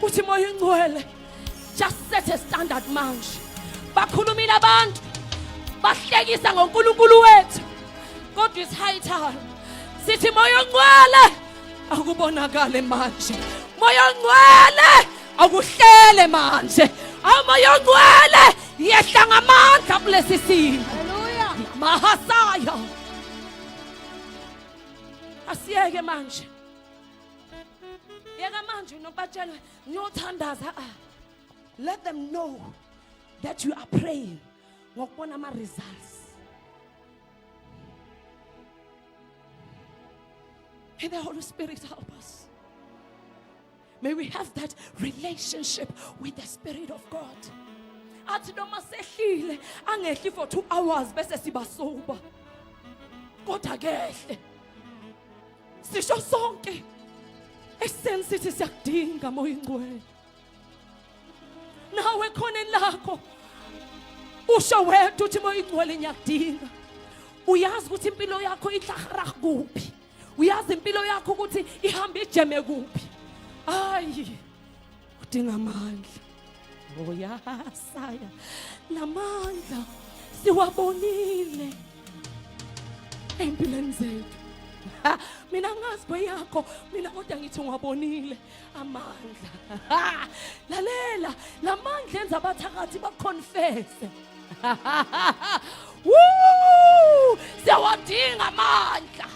Uthi moya ongcwele just set a standard manje. Bakhulumile abantu bahlekisa ngoNkulunkulu wethu. Kodwa is high time. Sithi moya ongcwele akubonakale manje. Moya ongcwele akuhlele manje. Moya ongcwele yehla ngamandla kulesi simo. Hallelujah. Mahasaya. Asiyeke manje. Yeka manje nobatshela ngiyothandaza. Let them know that you are praying ngokubona ama results. May the Holy Spirit help us. May we have that relationship with the Spirit of God. Athi noma sehlile angehli for 2 hours bese siba sober. Kodwa kehle. Sisho sonke esensithi siyakudinga moya ongcwele. Nawe khona lakho usho wedwa uthi moya ongcwele ngiyakudinga. Uyazi ukuthi impilo yakho ihlahara kuphi. uyazi impilo yakho ukuthi ihamba ijeme kuphi. Hayi udinga amandla. Oyasaya lamandla siwabonile empilweni zethu. Mina ngazi kweyakho, mina kodwa ngithi ungabonile amandla. Lalela, lamandla enza abathakathi bakonfesse. Woo! Siyawadinga amandla.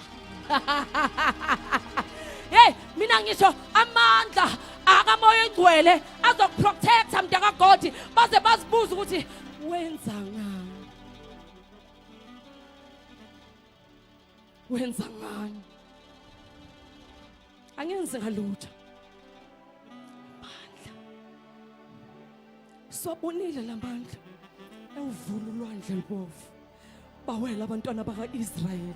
Hey, mina ngisho amandla akamoya engcwele azokuprotecta mntaka God baze bazibuza ukuthi wenza ngani. Wenza ngani? Angenzi ngalutho. Amandla. Sobonile lamandla. Ewuvula ulwandle lubovu. Bawela abantwana baka-Israyeli.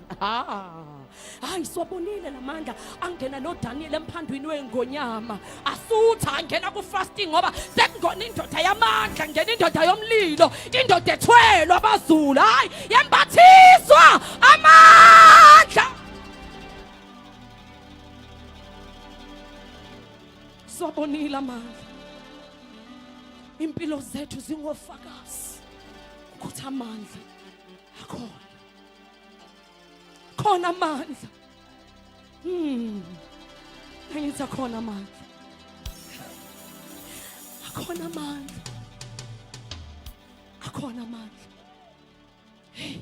Hayi sobonile lamandla angena noDaniel emphandweni wengonyama. Asutha angena ku-fasting ngoba sekungona indoda yamandla, ngena indoda yomlilo, indoda ethwelwa abazulu. Hayi yembathiswa amandla. Sobonile amandla. Impilo zethu zingofakazi ukuthi amandla khona amandla. Angithi akhona amandla. Akhona amandla. Akhona amandla. Hey,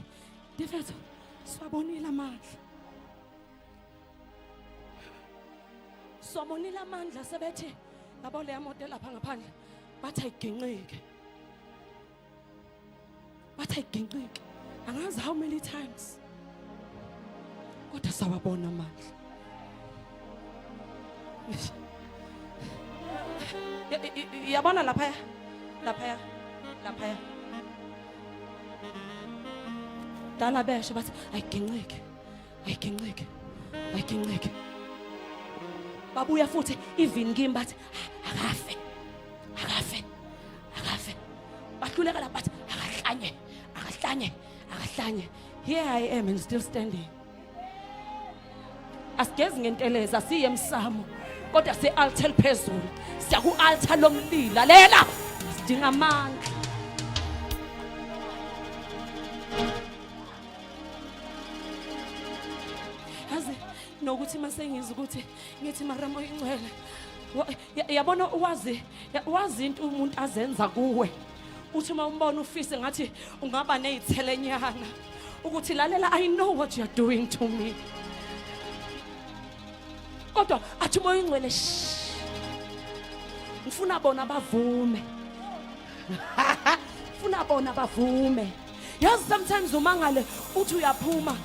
Defetho, swabonile amandla. Swabonile amandla sebethe labo le moto lapha ngaphandle bathi ayigenqike. Bathi ayigenqike. Angazi how many times. Kodwa sawabona amandla. Yabona lapha. Dala beshe bathi ayigenqike. Babuya futhi even kimi bathi akafe. Bahluleka lapha bathi akahlanye. Here I am and still standing. Asigezi ngenteleza siye emsamo kodwa se-altar phezulu. Siya ku-altar lomlilo. Lalela sidinga amandla. Yazi nokuthi masengiza ukuthi ngithi maramo ingcwele. Yabona wazi into umuntu azenza kuwe. Uthi uma umbona ufise ngathi ungaba nezithelenyana ukuthi lalela, I know what you are doing to me. Kodwa athi moya ingcwele ngifuna bona bavume. Ngifuna bona bavume. Yazi sometimes umangale uthi uyaphuma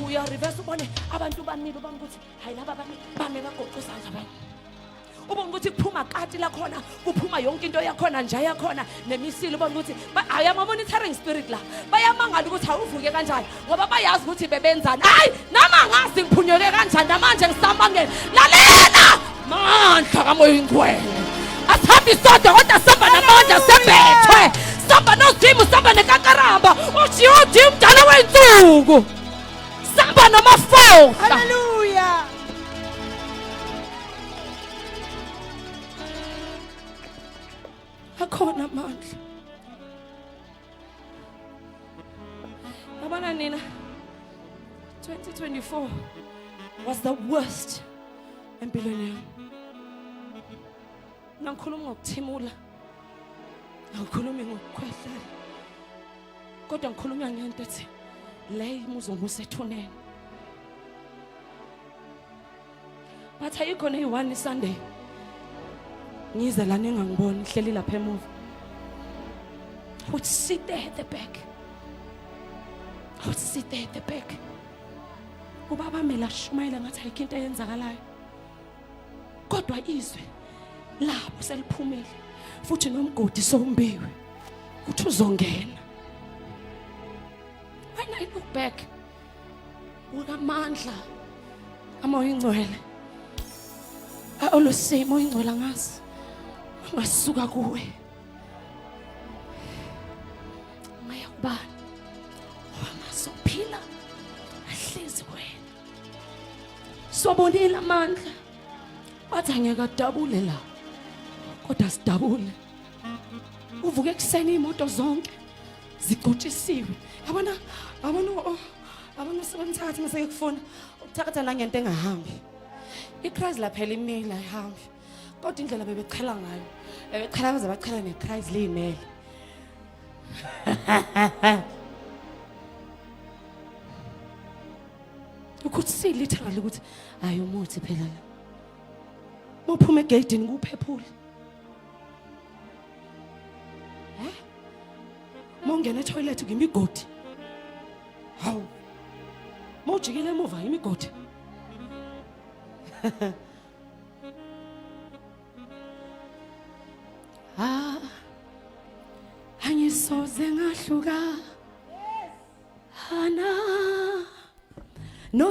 uya reverse ubone abantu bamile ubona ukuthi hayi laba bame bagoqisa abantu. Ubona ukuthi kuphuma kati la khona kuphuma yonke into yakhona nje yakhona nemisilo ubona ukuthi hayi ama monitoring spirit la bayamangala ukuthi awuvuke kanjani ngoba bayazi ukuthi bebenzani. Hayi nama ngazi ngiphunyuke kanjani namanje ngisambangela. Lalela mandla kamoya ingcwele. Asabi sodo kodwa samba namandla sebethwe. Samba nozimu samba nekakaramba. Uthi umdala wensuku. Samba namafo. Hallelujah. Akhona amandla. Abana nina 2024 was the worst empilweni yami. Ngikhuluma ngokuthimula. Ngikhuluma ngokukhwehlela. Kodwa ngikhuluma ngento ethi le imuzongo usethuneni. Bathi ayikho neyi1 Sunday. Ngize la ningangiboni hleli lapha emuva. Would sit there at the back. Ubaba mela shumayela ngathi ayikho into eyenzakalayo. Kodwa izwe lapho seliphumile futhi nomgodi sombiwe uthi uzongena. When I look back, ukamandla amoya ingcwele. Olose moya ingcwele ngazi. Ngasuka kuwe. Maya kubani? Wangasophila ahlezi wena. Sobonile amandla. Bathi angeke adabule la. Kodwa sidabule. Uvuke ekseni imoto zonke zigotshisiwe. Yabona sebemthatha mase kufuna ukuthatha nangento engahambi. iChrist lapha elimile ayihambi. Kodwa indlela bebechala ngayo. Bebechala baze bachala neChrist leyimele. Ukuthi si literally ukuthi ayi umuthi phela la. Mophuma egedini kuphephule. Mongena etoilet ngimigodi. Hawu. Mojikile emuva imigodi. Angisoze ngahluka. Hana. No.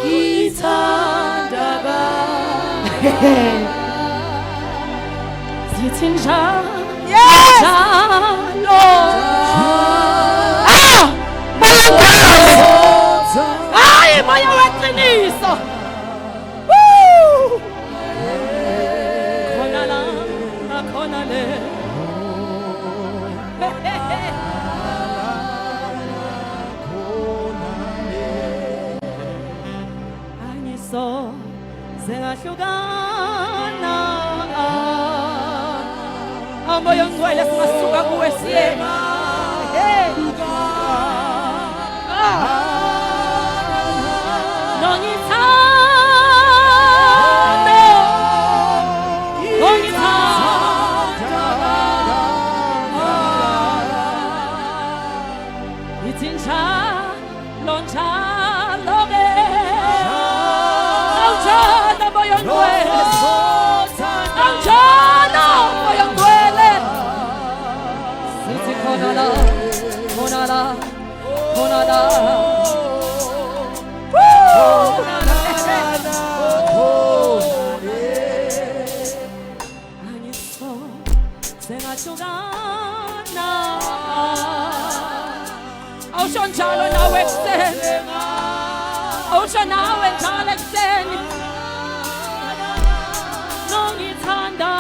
Itandaba. Zithi njalo. Yes. Njalo. Hayi moya weqiniso. Woo! Khona la, khona le. Angiso zengahlukana. Amoya ngcwele singasuka kuwe siyena. Njalo nawe ekseni. Awusho nawe njalo ekseni. Nongithanda.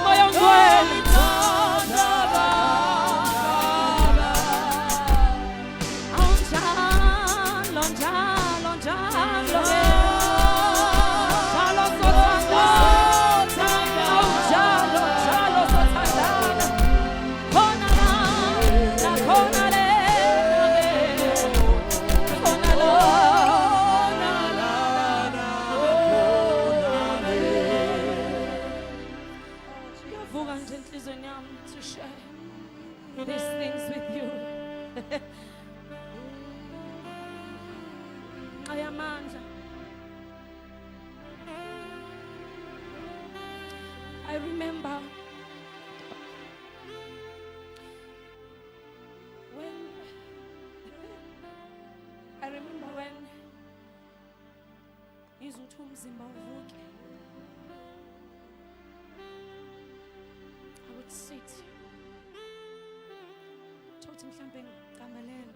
Moya ngcwele. Awunjalo, njalo, njalo. Njalo sothanda. Awunjalo, njalo sothandana. Khona la, khona le. Khona la. Ngiyavuka nje enhlizweni yami to share these things with you. Ayamandla. I remember when izuthi umzimba uvuke. I would sit. Thothi mhlambe ngikamelela.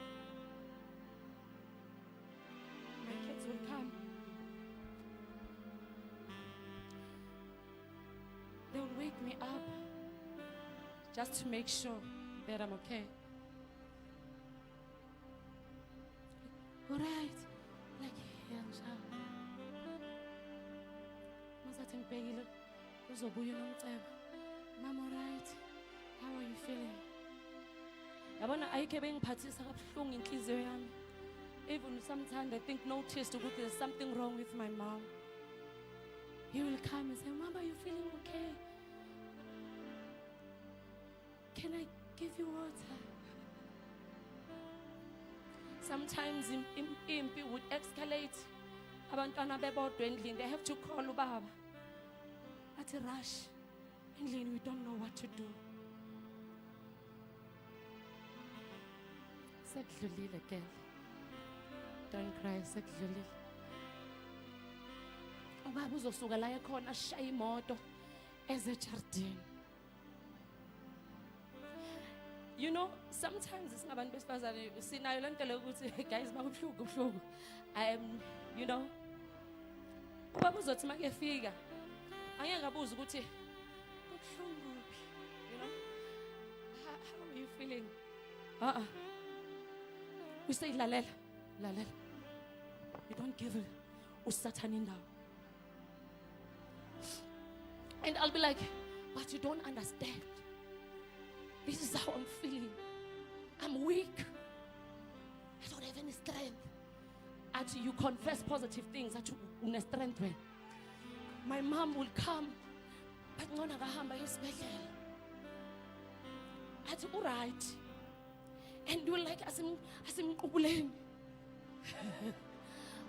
My kids will come. They will wake me up just to make sure that I'm okay. All right. Like, yeah, njalo. Masathi ngibhekile uzobuya unomcebo. Mama, all right. How are you feeling? Yabona ayikho bengiphathisa kabuhlungu inhliziyo yami. Even sometimes I think noticed ukuthi there's something wrong with my mom. He will come and say, Mama, are you feeling okay? Can I give you water? Sometimes impi would escalate. Abantwana bebodwa endlini, they have to call ubaba. Athi rush. Endlini, we don't know what to do. Sekudlulile girl. Don't cry, sekudlulile. Ubaba uzosuka la ekhona ashaya imoto ezejardini. You know, sometimes singabantu besifazane sinayo lento lokuthi guys makubuhlungu. You know, ubaba uzothi makefika angeke abuze ukuthi kubuhlungu kuphi. You know, how are you feeling? We say lalela. You don't give uSathane indawo. And I'll be like, but you don't understand. This is how I'm feeling. I'm weak. I don't have any strength. Until you confess positive things, that you have strength. My mom will come. But ngona kahamba esibhedlela. Athi alright. And you like asimqubuleni.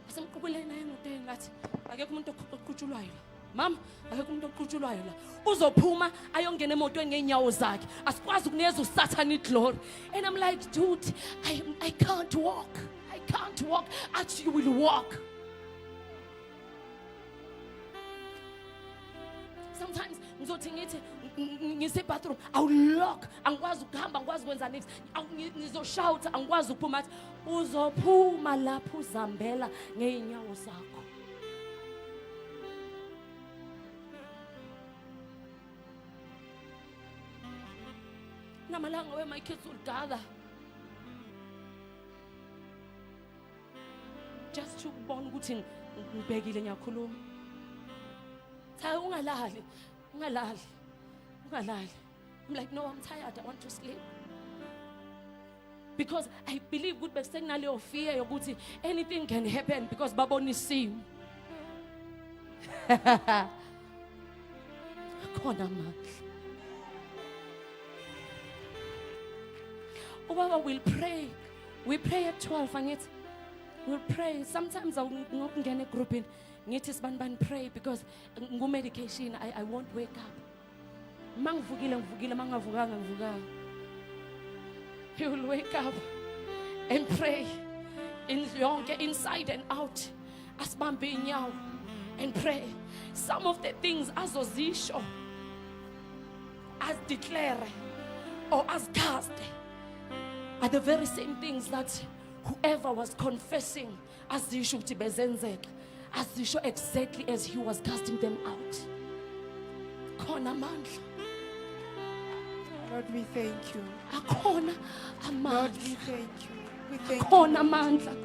Asimqubuleni ayengudeni ngathi akekho umuntu oqhutshulwayo. Mama, akekho umuntu oqhutshulwayo la. Uzophuma ayongena emotweni ngeenyawo zakhe. Asikwazi ukunikeza uSathane iglory. And I'm like, dude, I can't walk. I can't walk. Actually, you will walk. Sometimes ngizothi ngithi ngise bathroom I'll lock angikwazi ukuhamba angikwazi ukwenza next ngizoshouta angikwazi ukuphuma athi uzophuma lapho uzambela ngeenyawo zakho. Namalanga where my kids will gather just to bona ukuthi ngibhekile ngiyakhuluma. Cha ungalali. I'm like, no, I'm tired. I want to sleep. Because I believe good besenale fear yokuthi anything can happen because baboni sim. Khona manje. Ubaba will pray. We pray at 12 angithi. We'll pray. Sometimes I'll ngokungena egroupini ngithi sibanibani pray because medication I won't wake up. Mangivukile mangavukanga ngivukanga. He will wake up and pray in yonke inside and out. Asibambe inyawo and pray. Some of the things azozisho as declare or as cast are the very same things that whoever was confessing as zisho ukuthi bezenzeka as zisho exactly as he was casting them out. Khona amandla. Lord, we thank you. Akhona amandla. Lord, we thank you. We thank you. Akhona amandla.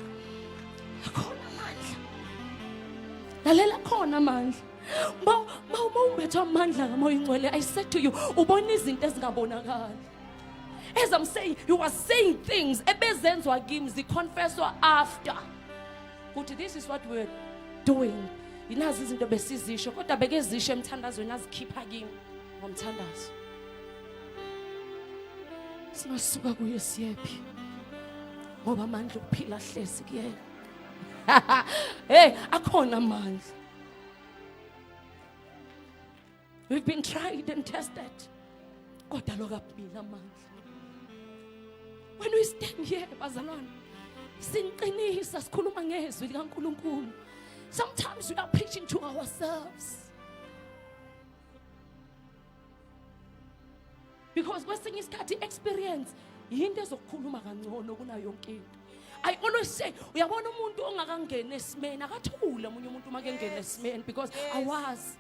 Akhona amandla. Lalela khona amandla. Mawumbetha amandla ngamoya ingcwele. I said to you, ubona izinto ezingabonakali. As I'm saying, you are saying things ebezenzwa kimi ziconfesswa after. Ukuthi this is what we're doing. Inazi izinto besizisho kodwa bekezisho emthandazweni azikhipha kimi ngomthandazo. Singasuka kuye siyephi ngoba amandla ukuphila hlezi kuyena. Hey, akhona amandla. We've been tried and tested. Kodwa lokaphila amandla. When we stand here bazalwane sinqinisa sikhuluma ngezwi likaNkulunkulu. Sometimes we are preaching to ourselves. Because kwesinye isikhathi experience yinto ezokukhuluma kangcono kunayo yonke into. I always say uyabona umuntu ongakangena esimeni akathule umunye umuntu make ngene esimeni because I was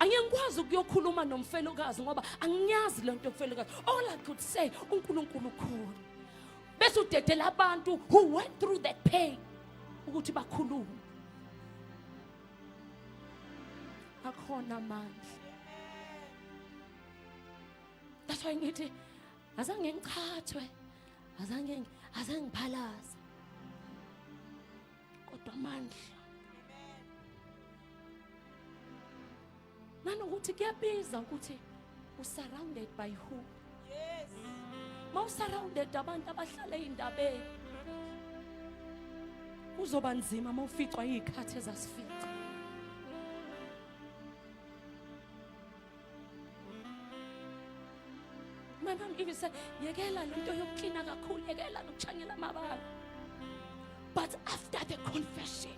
angikwazi ukuyokhuluma nomfelokazi ngoba angiyazi lento yomfelokazi. All I could say uNkulunkulu ukhona. Bese udedela abantu who went through that pain ukuthi bakhulume. Akhona amandla. That's why ngithi azange ngichathwe, azange ngiphalaza. Kodwa amandla. Nanokuthi kuyabiza ukuthi surrounded by who? Yes. Surrounded abantu abahlala endabeni. Uzoba nzima mawuficwa izikhathi ezasifica. My mom even said, yekela lento yokuklina kakhulu, yekela nokuchanyela amabala. But after the confession,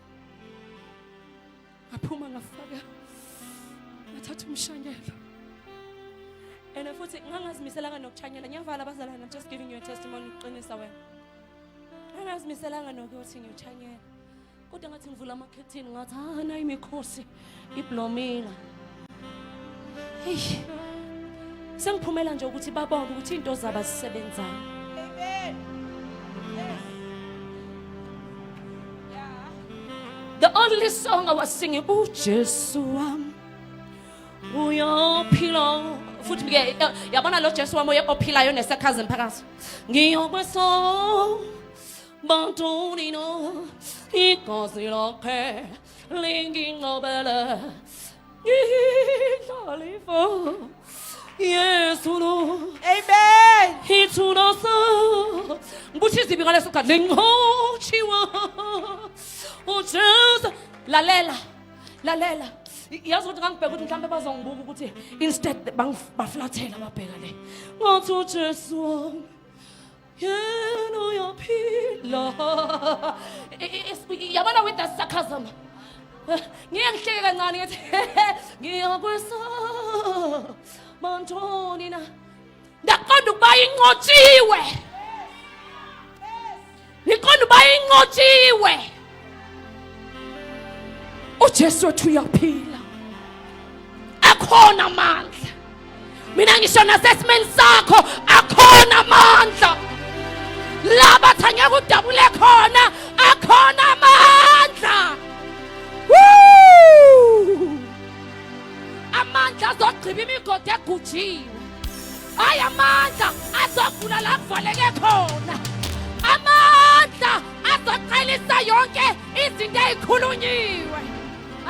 ngaphuma ngafaka ngathatha umshanyelo And futhi ngangazimiselanga nokuchanyela ngiyavala abazalwane, I'm just giving you a testimony uqinisa wena. Ngangazimiselanga nokuthi ngiyochanyela. Kodwa ngathi ngivula amakhethini ngathi nayi imikhosi iblomila. Hey. Sengiphumela nje ukuthi babone ukuthi into zaba zisebenzayo. Amen. Yes. Yeah. The only song I was singing, oh Jesu wami uyaphila. Futhi ke yabona lo Jesu wami ophilayo nesakhazi phakathi. Ngiyokweso bantuni no ikosi lokhe lingingobela. Ngidlalifo Yesu lo. Amen. Hitunoso Nguthi izibinga lesikhathi lengochiwa. Oh Jesus, lalela. Yazi ukuthi ngangibheka ukuthi mhlambe bazongibuka ukuthi instead baflathela babheka le. Ngathi uJesu yena uyaphila. Yabona with the sarcasm. Ngiyangihleke kancane ngathi ngiyakwesa mantoni na. Ndaqonda ukuba inqotshiwe. Ngiqonda ukuba inqotshiwe. uJesu wethu uyaphila. Akhona amandla. Mina ngisho nasesimeni sakho akhona amandla. Laba thangeke udabule khona akhona amandla. Woo! Amandla azogqiba imigodi egujiwe. Hayi amandla azovula la kuvaleke khona. Amandla azoqalisa yonke izinto ezikhulunyiwe.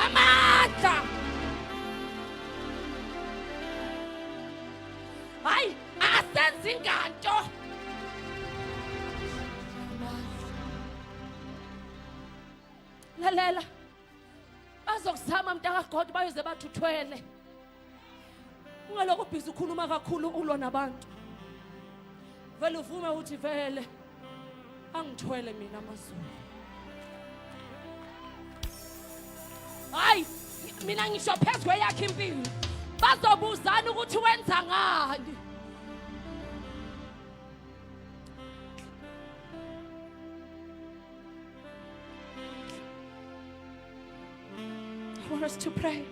Amandla. Hayi asenze inganto. Lalela. Bazokuzama mntaka God bayoze bathuthwele. Ungaloko busy ukhuluma kakhulu ulwa nabantu. Vele uvume uthi vele angithwele mina amazulu. Hayi mina ngisho phezwe yakhe impilo. Bazobuzana ukuthi wenza ngani. I want us to pray.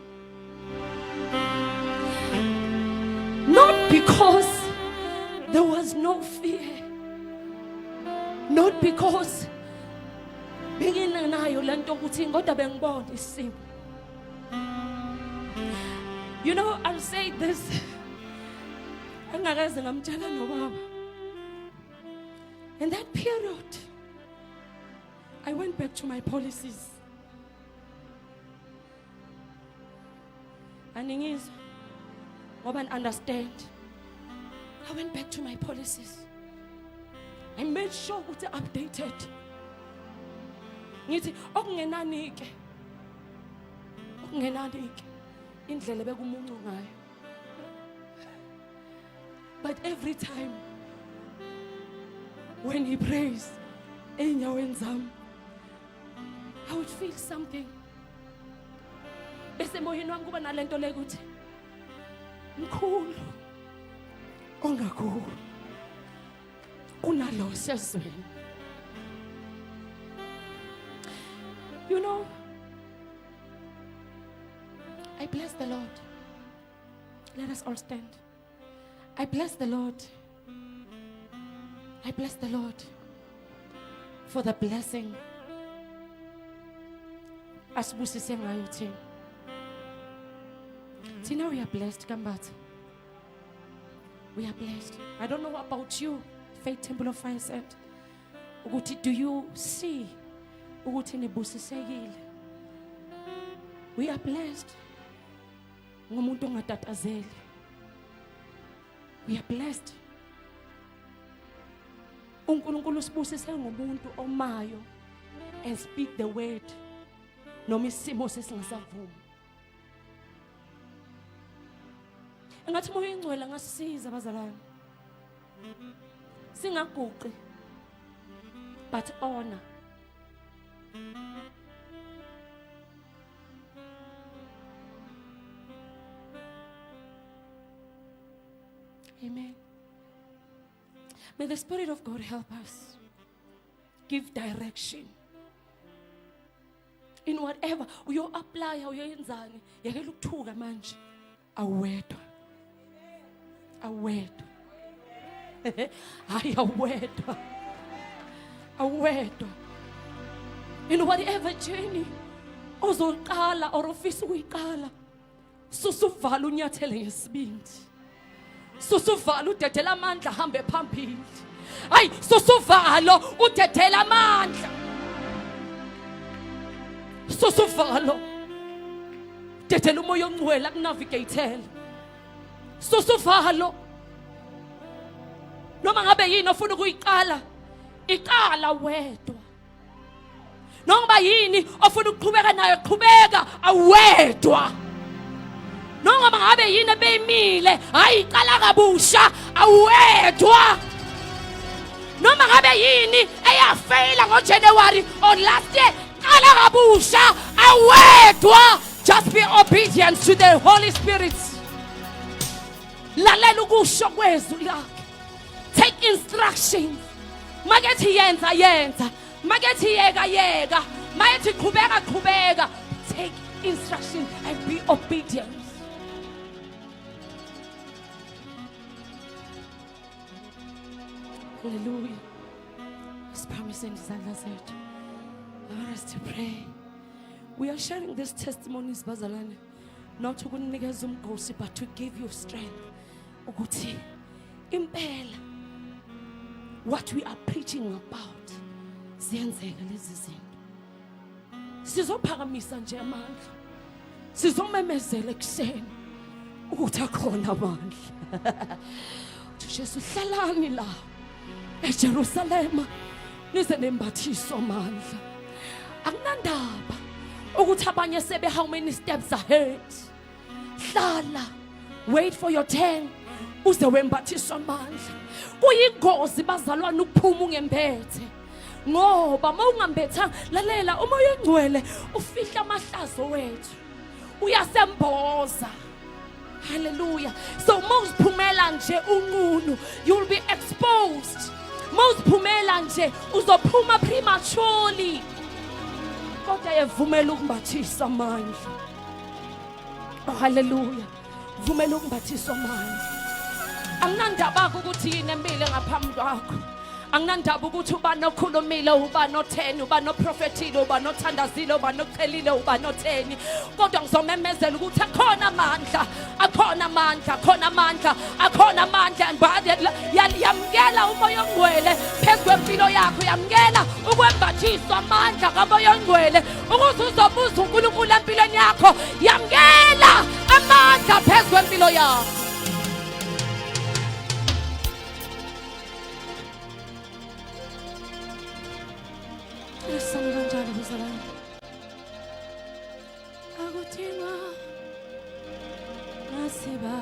Not because there was no fear. Not because benginayo lento ukuthi ngoda bengibona isimo. You know, I'll say this. Angakaze ngamtshela nobaba. In that period, I went back to my policies. Aningizwa ngoba understand. I went back to my policies. I made sure ukuthi updated. Ngithi okungenani ke. Indlela bekumuncu ngayo. But every time when he prays enyaweni zami, I would feel something. Bese moyeni wami kuba nalento lekuthi mkhulu ongakhulu kunalo sezweni. You know, I bless the Lord. Let us all stand. I bless the Lord. I bless the Lord for the blessing. Asibusise ngayo thina. Tina, we are blessed, Gambat. We are blessed. I don't know about you, Faith Temple of Fire said. Ukuthi, do you see? Ukuthi nibusisekile. We are blessed. Ngomuntu ongatatazeli. We are blessed. uNkulunkulu sibusise ngomuntu omayo and speak the word. Noma isimo sesingasavumi. Engathi moya ingcwele ngasisiza abazalwane. Singaguqi but honor. May the Spirit of God help us. Give direction. In whatever you apply, uyenzani, yakela ukuthuka manje. Awedwa. Awedwa. Hayi awedwa. Awedwa. In whatever journey ozoqala or ofisa ukuyiqala, susuvala unyathele ngesibindi. Susuvala udedela amandla hambe phambili. Hayi susuvalo udedela amandla. Susuvalo dedela umoya ongcwele akunavigatele. Susuvalo noma ngabe yini ofuna ukuyiqala, iqala wedwa. Noma yini ofuna ukuqhubeka nayo, qhubeka awedwa. Noma ngabe yini ebeyimile, hayi iqala kabusha awedwa. Noma ngabe yini eyafela ngoJanuary or last year, qala kabusha awedwa. Just be obedient to the Holy Spirit. Lalela ukusho kwezwi lakhe. Take instructions. Makethi yenza yenza. Makethi yeka yeka. Makethi qhubeka qhubeka. Take instructions and be obedient. Hallelujah. Let's promise in izandla zethu. I want us to pray. We are sharing these testimonies, bazalwane, not to ukunikeza umgosi, but to give you strength. Ukuthi impela what we are preaching about ziyenzeka lezi zinto. Sizophakamisa nje amandla. Sizomemezela ekuseni ukuthi akhona amandla. Jesu hlalani la eJerusalema nize nembathiso amandla. Akunandaba ukuthi abanye sebe how many steps ahead. Hlala, wait for your turn. Uze wembathiso amandla. Kuyingozi bazalwane ukuphuma ungembethe. Ngoba mawungambethanga, lalela umoya ongcwele ufihla amahlazo wethu. Uyasemboza. Hallelujah. So most phumela nje unqunu, you will be exposed. Most phumela nje uzophuma prematurely. Kodwa yevumela ukumbathisa amandla. Oh hallelujah. Vumela ukumbathisa amandla. Anginandaba ukuthi yini empile ngaphambi kwakho. Anginandaba ukuthi uba nokhulumile, uba no10, uba noprofetile, uba nothandazile, uba nochelile, uba notheni. Kodwa ngizomemezela ukuthi akhona amandla, akhona amandla, akhona amandla, akhona amandla. Yamkela umoya ongcwele phezu kwempilo yakho. Yamkela ukwembathiswa amandla kamoya ongcwele ukuze uzobuza uNkulunkulu empilweni yakho. Yamkela amandla phezu kwempilo yakho. Sanganjalo bazalwane. Akuthina nasiba.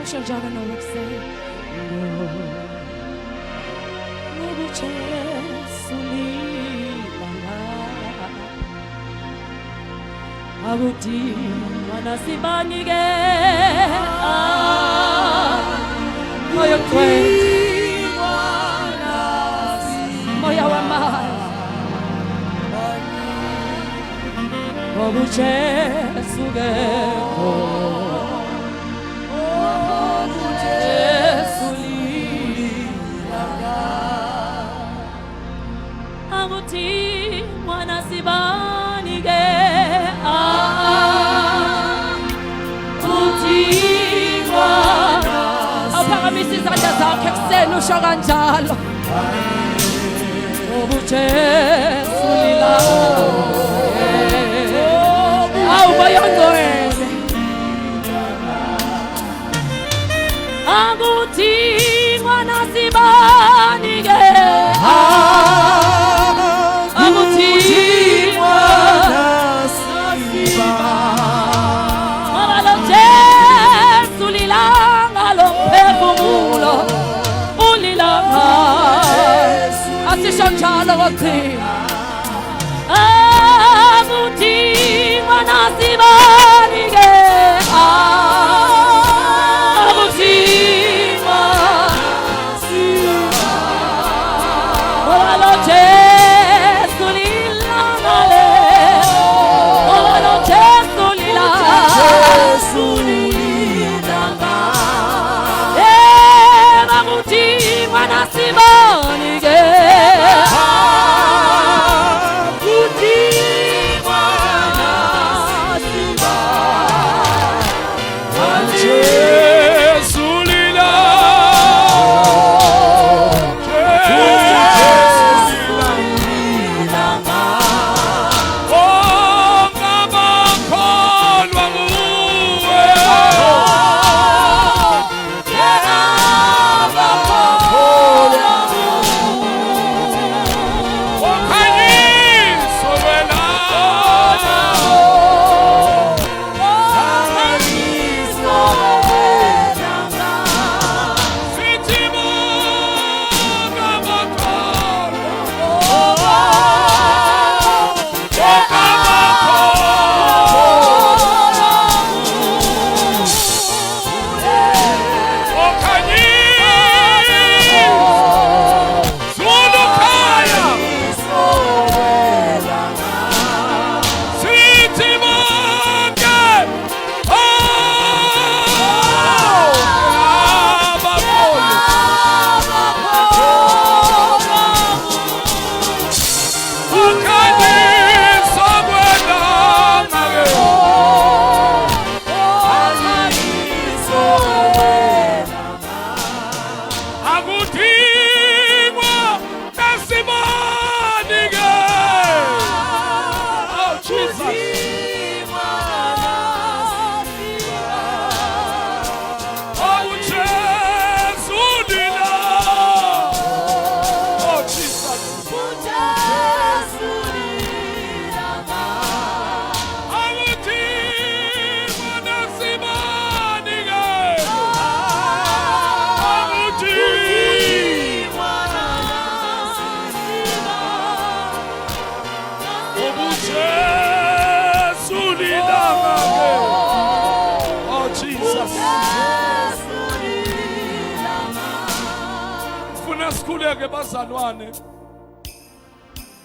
Usho njalo nokusay. Ngoba Jesu libanga. Akuthina nasibanike. Moyo kwethu. Moya wamai Obu Jesu geko Obu Jesu lilaga Aguti mwana sibani ge Aguti mwana Awuphakamise izandla zakho ekuseni usho kanjalo Obu Jesu lilaga Moya ongcwele Akuthi mwana sibanike Akuthi mwana sibanike Ngalo Jesu lilanga lomphefumulo ulilanga Asisho njalo kothina Akuthi mwana sibanike Jesu lila.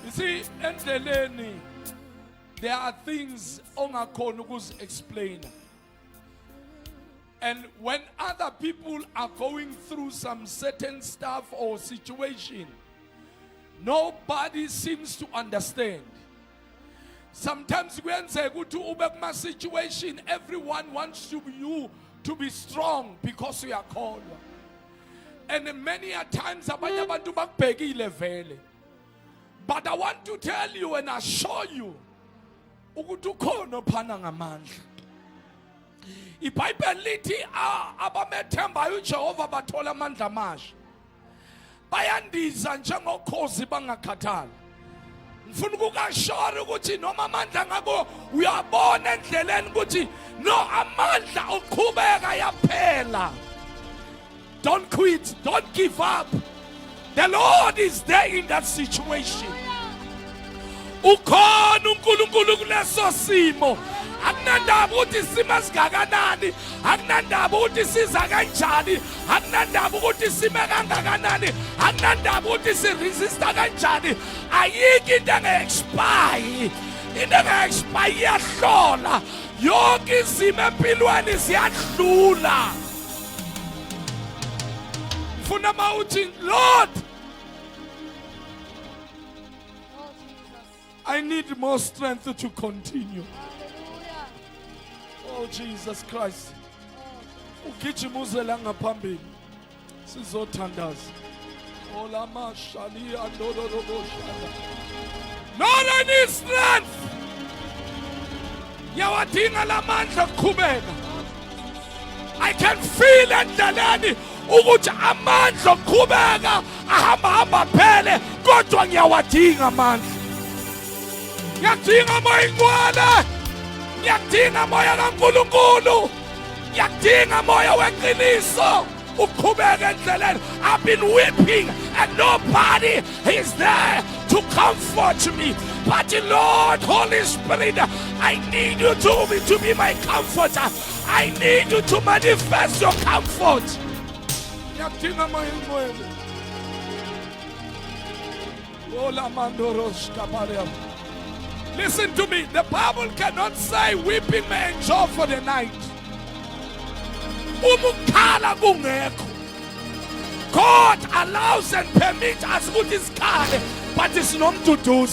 You see, endleleni, there are things ongakhona ukuzi-explain. And when other people are going through some certain stuff or situation, nobody seems to understand. Sometimes when say go to my situation, everyone wants you to be strong because you are called. And many a times abanye abantu bakubhekile vele. But I want to tell you and assure you ukuthi ukhona ophana ngamandla. IBhayibheli lithi abamethembayo uJehova bathola amandla amasha. Bayandiza njengokhozi bangakhathali. Ngifuna ukukashora ukuthi noma amandla ngako uyabona endleleni ukuthi no amandla oqhubeka yaphela. Don't quit, don't give up. The Lord is there in that situation. Ukhona uNkulunkulu kuleso simo. Akunandaba ukuthi sima singakanani, akunandaba ukuthi siza kanjani, akunandaba ukuthi sime kangakanani, akunandaba ukuthi siresista kanjani. Ayikho into enga-expire. Into enga-expire iyahlola. Yonke izimo empilweni ziyadlula. Funa mawuthi, Lord, I need more strength to continue. Oh Jesus Christ. Ugijima uzela ngaphambili. Sizothandaza. Olama shali andololobo shana. Lord, I need strength. Yawadinga lamandla kukhubeka. I can feel endleleni ukuthi amandla okuqhubeka ahamba phele kodwa ngiyawadinga amandla. Ngiyadinga moya ingcwele. Ngiyadinga moya kaNkulunkulu. Ngiyadinga moya weqiniso uqhubeka endleleni. I've been weeping and nobody is there to comfort me. But Lord, Holy Spirit, I need you to be my comforter. I need you to manifest your comfort. Ngiyadinga moya ingcwele. Ola mandoros kaparia. Listen to me. The Bible cannot say weeping may endure for the night. Umukhala kungekho. God allows and permits us to discard, but it's not to do.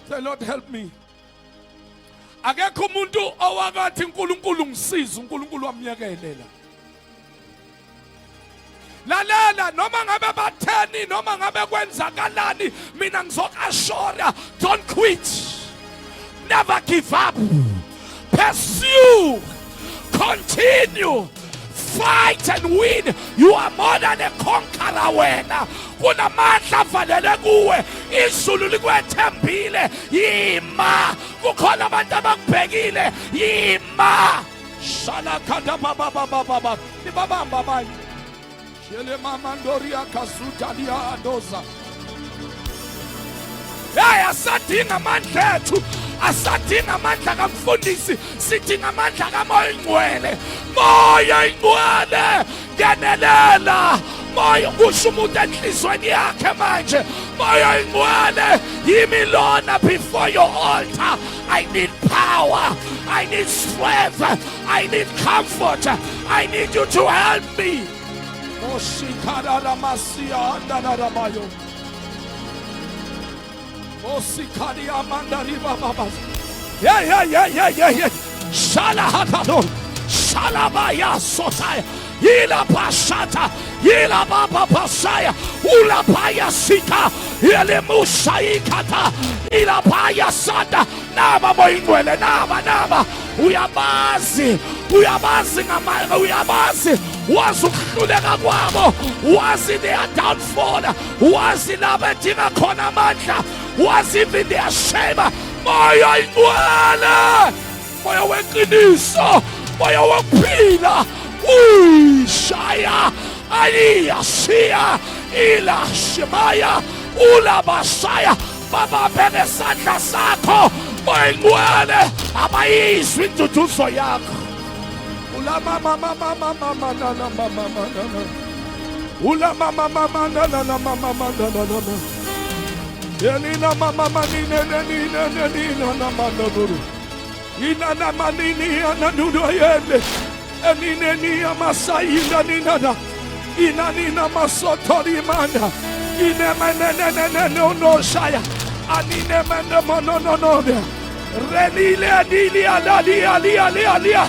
Say, Lord, help me. Akekho umuntu owakathi uNkulunkulu ngisiza, uNkulunkulu wamnyekelela. Lalela, noma ngabe batheni, noma ngabe kwenzakalani, mina ngizokashora, don't quit. Never give up. Pursue. Continue. Fight and win. You are more than a conqueror wena. Kunamandla avalele kuwe. Izulu likwethembile. Yima. Kukhona abantu abakubhekile. Yima. Shala khanda baba. Nibabamba manje. Shele mama ndoria kazuta liya adoza. Hey, asadinga amandla ethu. Asadinga amandla kamfundisi, sidinga amandla kaMoya Ingcwele. Moya Ingcwele ngenelela. Moya kusho umuntu enhlizweni yakhe manje. Moya Ingcwele yimi lona before your altar. I need power, I need strength, I need comfort, I need you to help me. Oshikara ramasia andaramayo. Osikari amandari baba. Yeah. Shala hatado. Shala baya sotaya. Ila pasata. Ila baba pasaya. Ula baya sita. Ile musaikata. Ila baya sada. Naba Moya Ingcwele. Naba. Uyabazi ngamanga. Uyabazi. Wazi ukuhluleka kwabo. Wazi their downfall. Wazi laba edinga khona amandla. Was even their shame. Moya Ingcwele, moya weqiniso, moya wokuphila. Uyishaya, aliyashiya, ilashimaya, ulabashaya. Baba bheke isandla sakho. Moya Ingcwele, abayizwi induduzo yakho. Ula mama. Ula mama. Elina mama nina na manuru. Ina na manini ananudo yende. Enine ni amasayinda nina. Ina nina masotori mana. Ine menene no shaya. Anine mene no. Renile alia.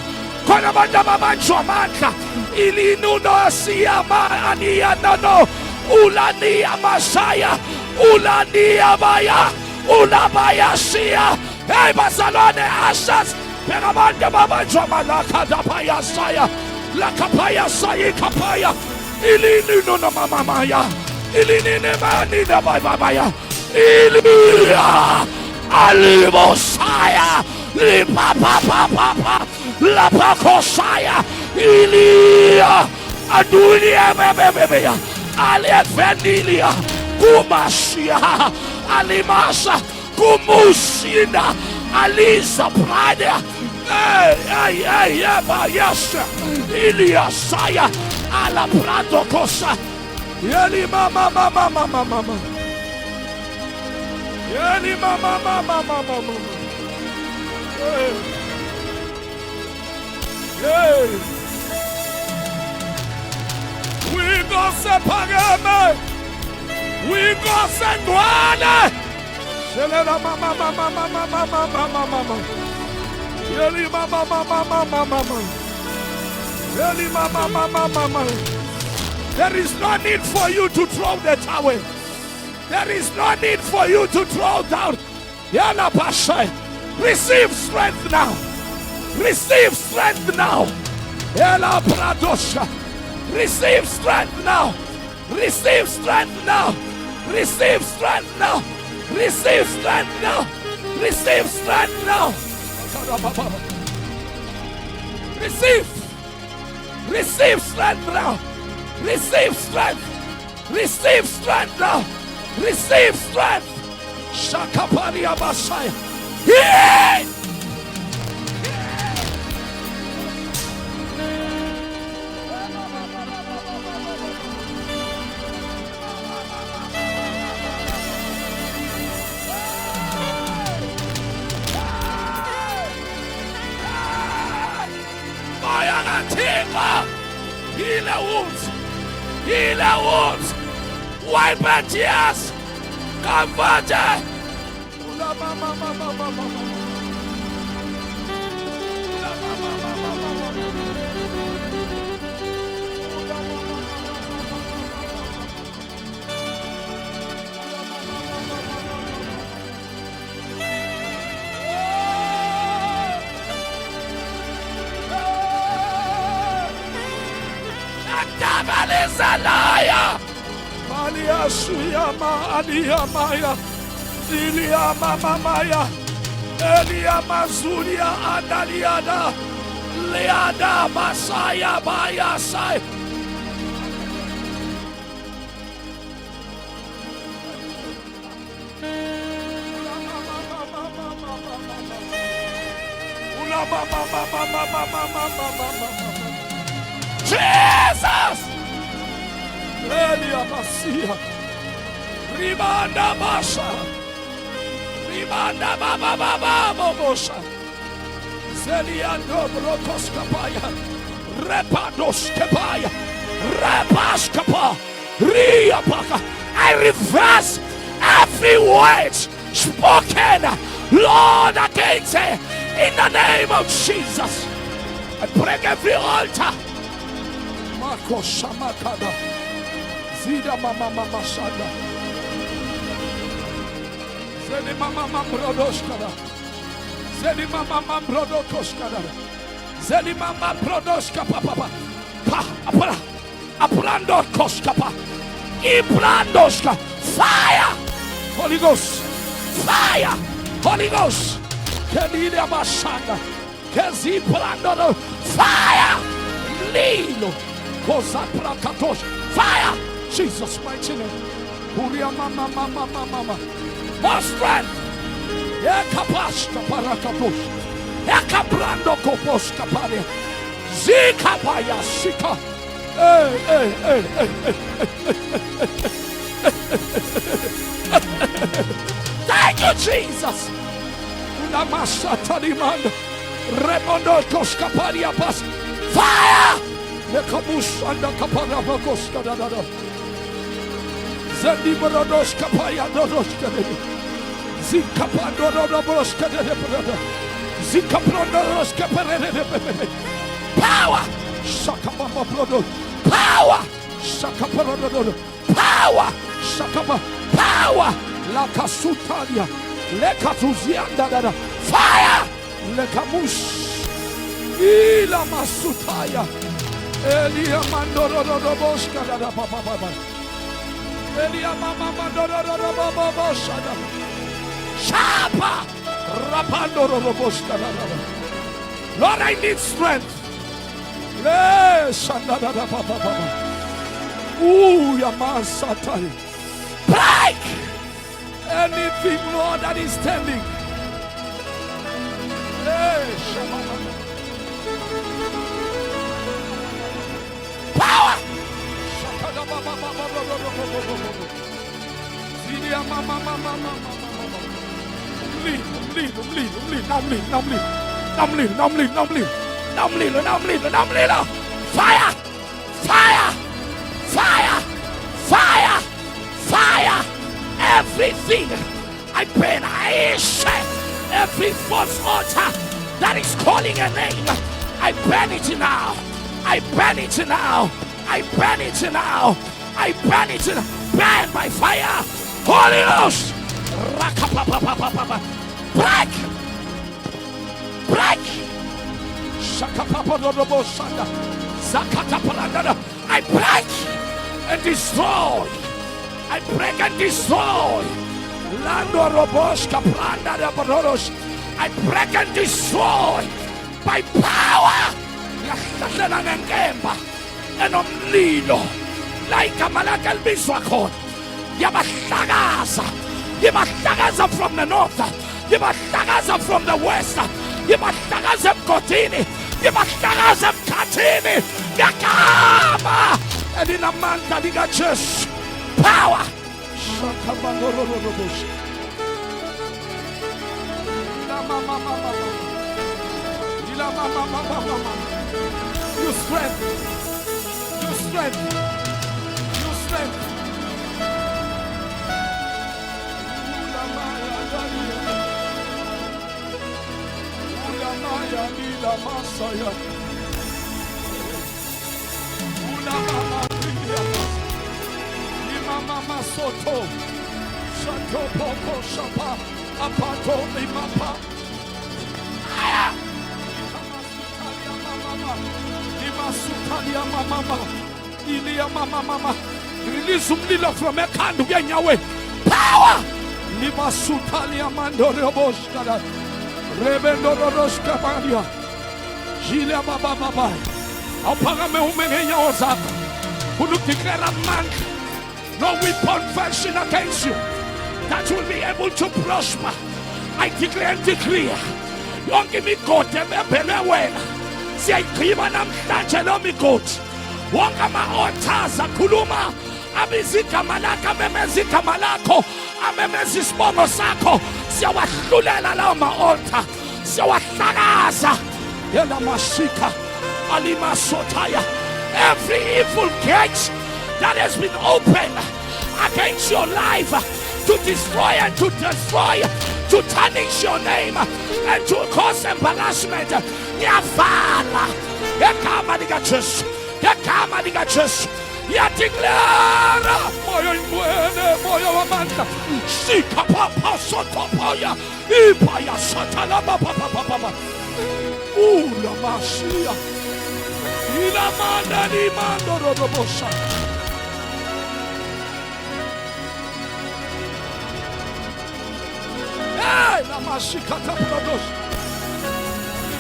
Kona banda mama chomanta. Ilinuno siyama aniya no. Ulani amasaya. Ulani abaya, ulabaya shia. Hey, Barcelona ashes. Peramanda baba jama la kadapaya saya, la kapaya sayi kapaya. Ilini no mama maya, ilini ne mani da baba ya. Ilia, alimo saya, li papa, la pako saya. Ilia, adulia bebe ya, alia venilia. Kumashia, Alimasha, Kumusina, Alisa Prada, Yasha, Iliasaya, Ala Prado Kosa, Yeli mama. Yeli mama. Hey. We go separate. We go Sengwana. Shelena mama. Yeli mama. Yeli mama. There is no need for you to throw the towel. There is no need for you to throw down. Yana Pasha. Receive strength now. Receive strength now. Yela Pradosha. Receive strength now. Receive strength now. Receive strength now. Receive strength now. Receive strength now. Receive strength now. Receive strength. Receive strength now. Receive strength. Shakaparia Messiah. Yeah! Heal the wounds. Wipe our tears. Comfort. devil is a liar. Malia Suyama Alia Maya Zilia Mama Maya Elia Mazulia Adaliada Leada Masaya Maya Sai. Jesus! Elia Masia Ribanda Basha Ribanda Baba Baba Bosha Zeliando Brokoskapaya Repadoskapaya Repaskapa Riapaka. I reverse every word spoken, Lord, against it in the name of Jesus. I break every altar. Marco Shamakada Zida Mama Mama Shada Zeni Mama Mambrodoskada Zeni Mama Mambrodokoskada Zeni Mama Brodoska Papa Pa Apra Aprando Koskapa Ibrandoska. Fire! Holy Ghost! Fire! Holy Ghost! Kelida Bashanda Kezibrando. Fire! Lilo Kozapra Katosh. Fire! Jesus mighty name. Kuria Mama Mama Mama. More strength. Ekapashka Parakapush. Ekabrando Kopos Kaparia. Zikapaya Sika. Hey. Thank you, Jesus. Unamasha Talimanda. Remondo Koskaparia Pas. Fire! Nekabush and the Kaparabakoska Dada. Zendi Brodos Kapaya Dodoska. Zikapando Broska Dada. Zikaprodos Kapare. Power! Shakabama Brodo. Power! Shakaparodo. Power! Shakaba. Power! Lakasutalia. Lekatuzianda Dada. Fire! Lekamush. Ila Masutaya. Elia Mandoro Boska Dada Papa. Elia Mama Mandoro Baba Shada. Shapa! Rapando Boska Dada. Lord, I need strength. Shanda Papa. Ooh, Yamasatai. Break anything, Lord, that is standing. Power! Fire! Fire! Fire! Fire! Fire! Everything I burn, I share every false altar that is calling a name. I burn it now. I burn it now. I burn it now. I burn it now. Burn by fire. Holy Ghost. Rakapapapapapa. Break. Break. Shakapapadodoboshanda. Zakataparandada. I break and destroy. I break and destroy. Lando Roboshka Pranda de Borosh. I break and destroy by power. And omlilo like a malakal biswakon. Yamashtagaza. Yamashtagaza from the north. Yamashtagaza from the west. Yamashtagaza Kotini. Yamashtagaza Katini. Yakama. And in a man that he got just power. You strength. You strength. You strength. Mama Soto, Shato Popo Shapa, Apato Limapa, Imasutalia Mama, Ilia mama. Release umlilo from ekhanda kuya enyaweni. Power. Lima sutalia mandore boshkada. Rebendo roshkabadia. Jilia baba. Awuphakame ume ngenyawo zakho. Declare amandla. No weapon fashioned against you that will be able to prosper. I declare and decree. Yonke imigodi ebebhele wena siyayigqiba namhlanje lo migodi. Wonke ama-altars akhuluma abiza igama lakho, amemeza igama lakho, amemeza isibongo sakho. Siyawahlulela lawo ma-altar, siyawahlakaza. Yela mashika alima sotaya. Every evil gate that has been opened against your life to destroy and to destroy, to tarnish your name and to cause embarrassment. Yavala. Yakama digaches. Yakama digaches. Yatiklara. Moyo imwene, moyo wamanda. Sika papa sotopoya. Ipaya satala papa. Ula masia. Ila manda ni mando rodobosa. Hey, la mashikata prados.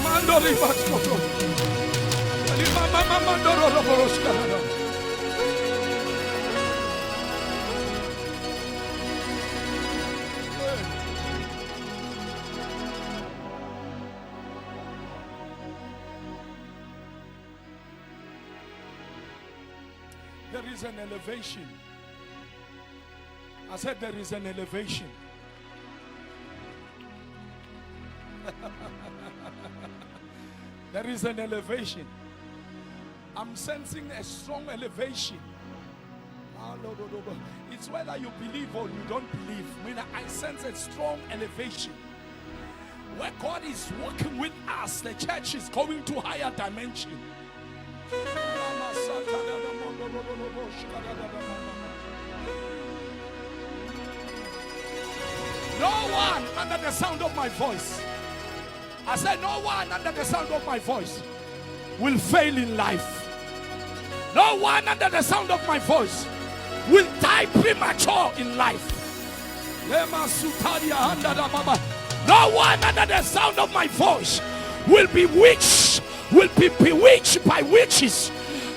Mando ribaskoto. Mama mando rodoboska. There is an elevation. I said there is an elevation. There is an elevation. I'm sensing a strong elevation. It's whether you believe or you don't believe. I sense a strong elevation. Where God is working with us, the church is going to higher dimension. No one under the sound of my voice, I said no one under the sound of my voice will fail in life. No one under the sound of my voice will die premature in life. No one under the sound of my voice will be bewitched by witches,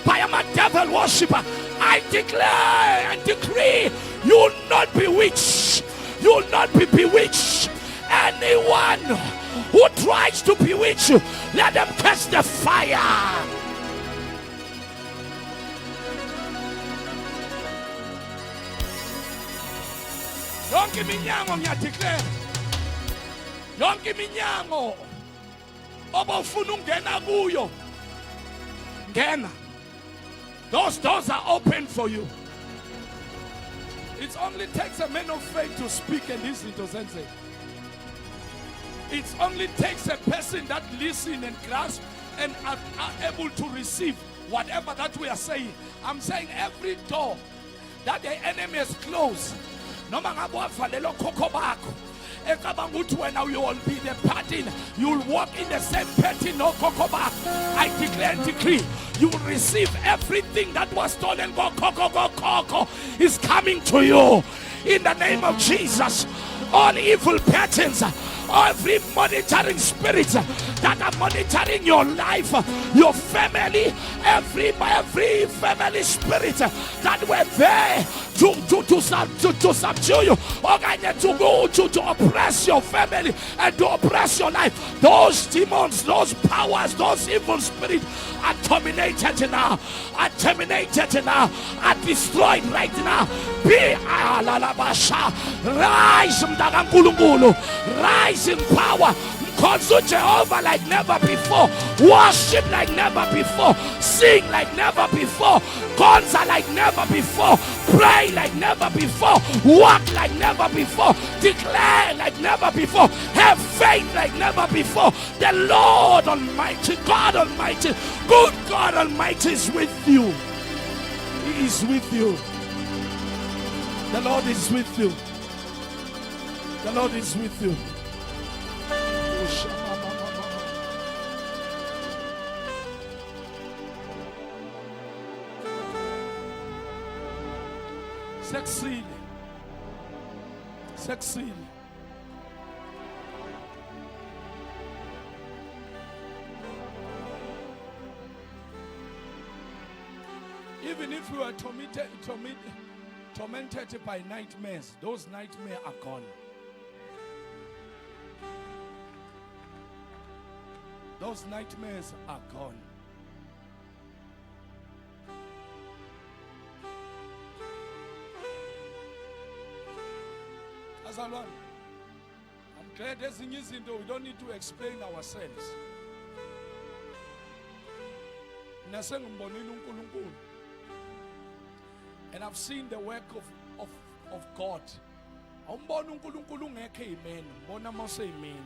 by a devil worshiper. I declare and decree, you will not be bewitched. You will not be bewitched. Anyone who tries to bewitch you, let them catch the fire. Yonke minyango ngiyadeclare. Yonke minyango obufuna ungena kuyo. Ngena. Those doors are open for you. It only takes a man of faith to speak and listen to sensei. It only takes a person that listens and grasps and are able to receive whatever that we are saying. I'm saying every door that the enemy has closed, noma ngabe wavalelo khokho bakho ecabanga ukuthi wena you will be the pattern, you will walk in the same pattern no khokho bakho. I declare and decree, you will receive everything that was stolen. Go khokho is coming to you in the name of Jesus. All evil patterns, every monitoring spirit that are monitoring your life, your family, every family spirit that were there to subdue you, or to oppress your family and to oppress your life. Those demons, those powers, those evil spirits are terminated now. Are terminated now. Are destroyed right now. Be rise, rise in power. Consult Jehovah like never before. Worship like never before. Sing like never before. Concert like never before. Pray like never before. Walk like never before. Declare like never before. Have faith like never before. The Lord Almighty, God Almighty, good God Almighty is with you. He is with you. The Lord is with you. The Lord is with you. Sekusile. Sekusile. Even if you are tormented by nightmares, those nightmares are gone. Those nightmares are gone. Azalwane, I'm glad as in we don't need to explain ourselves. And I've seen the work of God. Umbona uNkulunkulu ngeke amen, ubona mase amen.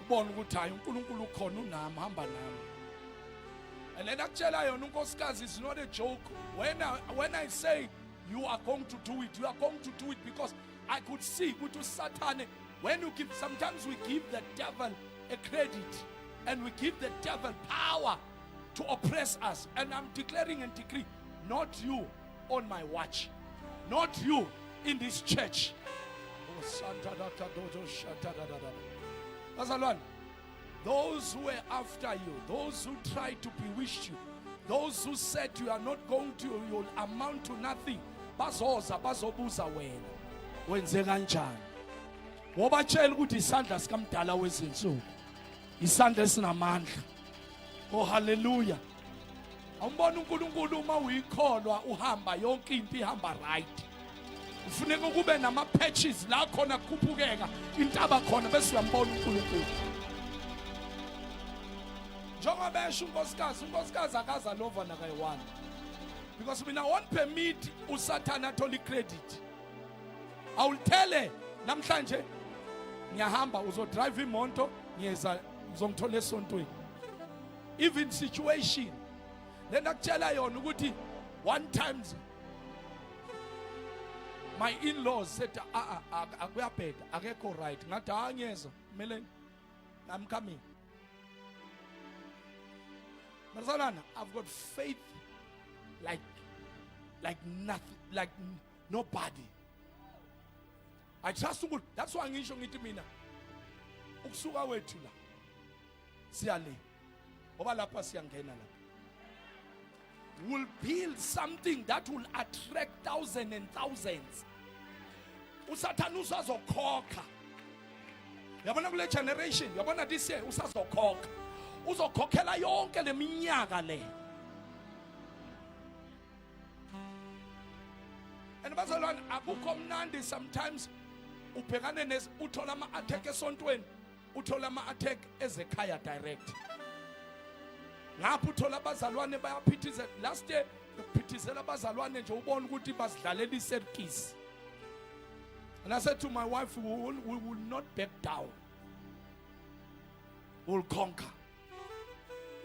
Ubona ukuthi hayi uNkulunkulu khona unami hamba nami. And then akutshela yona unkosikazi is not a joke. When I say you are going to do it, you are going to do it because I could see to Satan. When you give, sometimes we give the devil a credit and we give the devil power to oppress us. And I'm declaring and decree, not you on my watch, not you in this church. Those who were after you, those who tried to bewitch you, those who said you are not going to, you'll amount to nothing, bazoza bazobuza wena wenze kanjani. Wobatshela ukuthi isandla sikamdala wezinsuku, isandla esinamandla. Oh hallelujah. Awumbona uNkulunkulu uma uyikholwa uhamba yonke impi ihamba right. Ufuneka kube nama patches la khona kupukeka intaba khona bese uyambona uNkulunkulu. Njengoba besho unkosikazi akaza lova nakayi1. Because mina won't permit uSatan athole credit. I will tell her namhlanje ngiyahamba uzodrive imoto ngiyeza uzongithola esontweni. Even situation then akutshela yona ukuthi one times my in-laws said akuyabheda akekho right ngathi angiyeza kumele I'm coming. Marzalana, I've got faith like nothing, like nobody. I trust God. That's why ngisho ngithi mina ukusuka wethu la siyale ngoba lapha siyangena lapha. Will build something that will attract thousands and thousands. Usathana usazokhokha. Yabona kule generation, yabona this year usazokhokha. Uzokhokhela yonke leminyaka le. And bazalwane akukho mnandi sometimes ubhekane uthola ama attack esontweni, uthola ama attack ezekhaya direct. Ngapho uthola abazalwane bayaphithizela last year ukuphithizela abazalwane nje ubona ukuthi basidlalela iserkis. And I said to my wife, we will not back down. We'll conquer.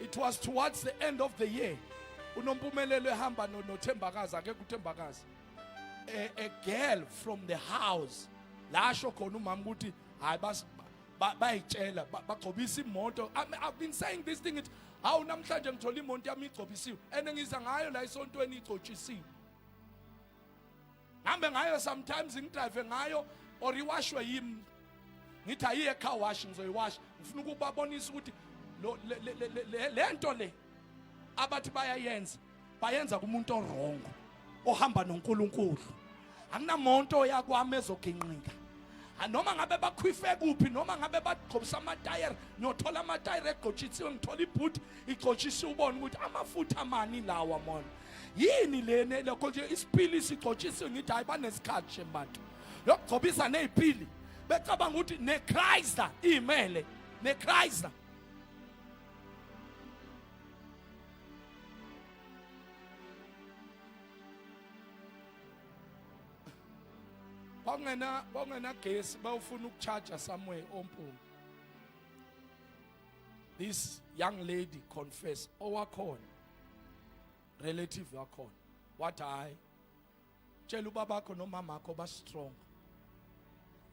It was towards the end of the year. Unompumelelo ehamba noThembakazi akekho uThembakazi. A girl from the house lasho khona umama ukuthi hayi bayitshela bagcobisa imoto. I've been saying this thing, hawu namhlanje ngithola imoto yami igcobisiwe and ngiza ngayo la isontweni igcotshisiwe. Ngihambe ngayo sometimes ngidrive ngayo or iwashwe yimi. Ngithi ayiye car wash ngizoyiwash. Ngifuna ukubabonisa ukuthi lento le abathi bayenza kumuntu orongo ohamba noNkulunkulu. Akunamonto yakwami ezoginqika. Noma ngabe bakhwife kuphi noma ngabe bagqobisa amatayere nothola amatayere egqotshisiwe ngithola ibhoot igqotshisiwe ubone ukuthi amafutha amani lawa mona. Yini lene lokho nje isipili sigqotshisiwe ngithi hayi banesikhathi shembantu. Yokugcobisa nezipili becabanga ukuthi neChrysler imele neChrysler. Bongena gesi bawufuna ukucharge somewhere ompumi. This young lady confess owakhona relative wakhona wathi hayi tshela ubabakho nomama akho ba strong.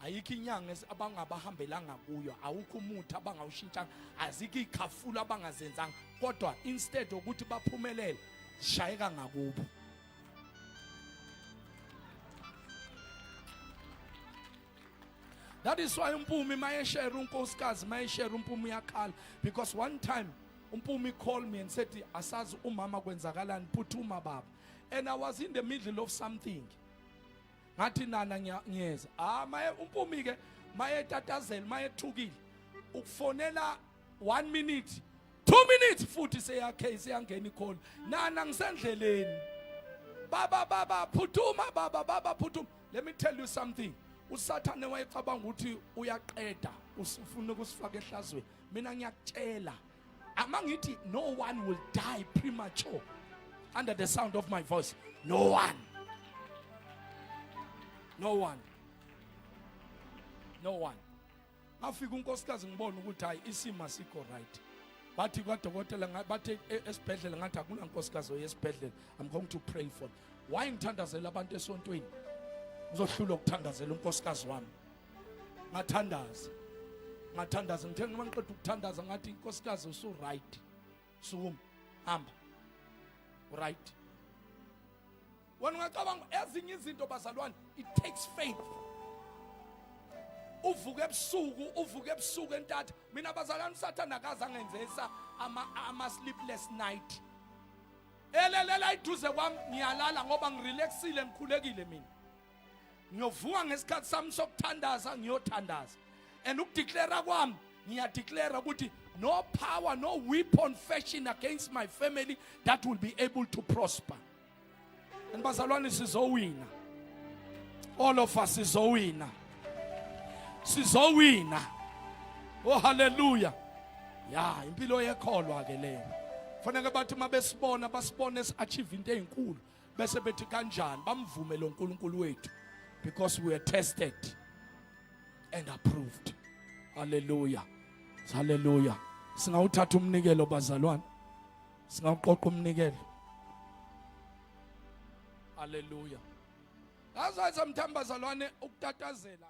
Ayikho inyanga abangabahambelanga kuyo, awukho umuthi abangawushintshanga, azikho ikhafula abangazenzanga, kodwa instead ukuthi baphumelele shayeka ngakubo. That is why umpumi mayeshare unkosikazi mayeshare umpumi uyakhala, because one time umpumi called me and said asazi umama kwenzakalani phuthuma baba, and I was in the middle of something. Ngathi nana ngiyeza maye umpumi ke maye tatazela maye thukile ukufonela 1 minute 2 minutes futhi seyakhe seyangena icall, nana ngisendleleni baba phuthuma baba phuthuma. Let me tell you something. Usathane wayecabanga ukuthi uyaqeda usifuna ukusifaka ehlazweni. Mina ngiyakutshela amangithi no one will die premature under the sound of my voice. No one. Ngafika unkosikazi ngibona ukuthi hayi isimo asikho right. Bathi kwadokotela bathi esibhedlela ngathi akuna nkosikazi oyesibhedlela. I'm going to pray for. Why ngithandazela abantu esontweni? Ngizohlula ukuthandazela unkosikazi wami. Ngathandaza ngithe ngiba ngiqeda ukuthandaza ngathi inkosikazi usu right. Sukuma hamba. Right. Wena ngicabanga ezinye izinto bazalwane, it takes faith. Uvuke ebusuku entatha. Mina bazalwane usathana akaze angenzesa ama sleepless night. Elelela iduze kwami ngiyalala ngoba ngirelaxile ngikhulekile mina. Ngiyovuka ngesikhathi sami sokuthandaza ngiyothandaza. And ukudeclare kwami ngiyadeclare ukuthi no power, no weapon fashioned against my family that will be able to prosper. And bazalwane sizowina. All of us sizowina. Sizowina. Oh hallelujah. Ya impilo yekholwa ke leyo. Fanele bathi mabesibona basibone achieve into ezinkulu bese bethi kanjani bamvume lo nkulunkulu wethu, because we are tested and approved. Hallelujah. Hallelujah. Singawuthatha umnikelo bazalwane. Singawuqoqa umnikelo. Hallelujah. That's why sometimes bazalwane ukutatazela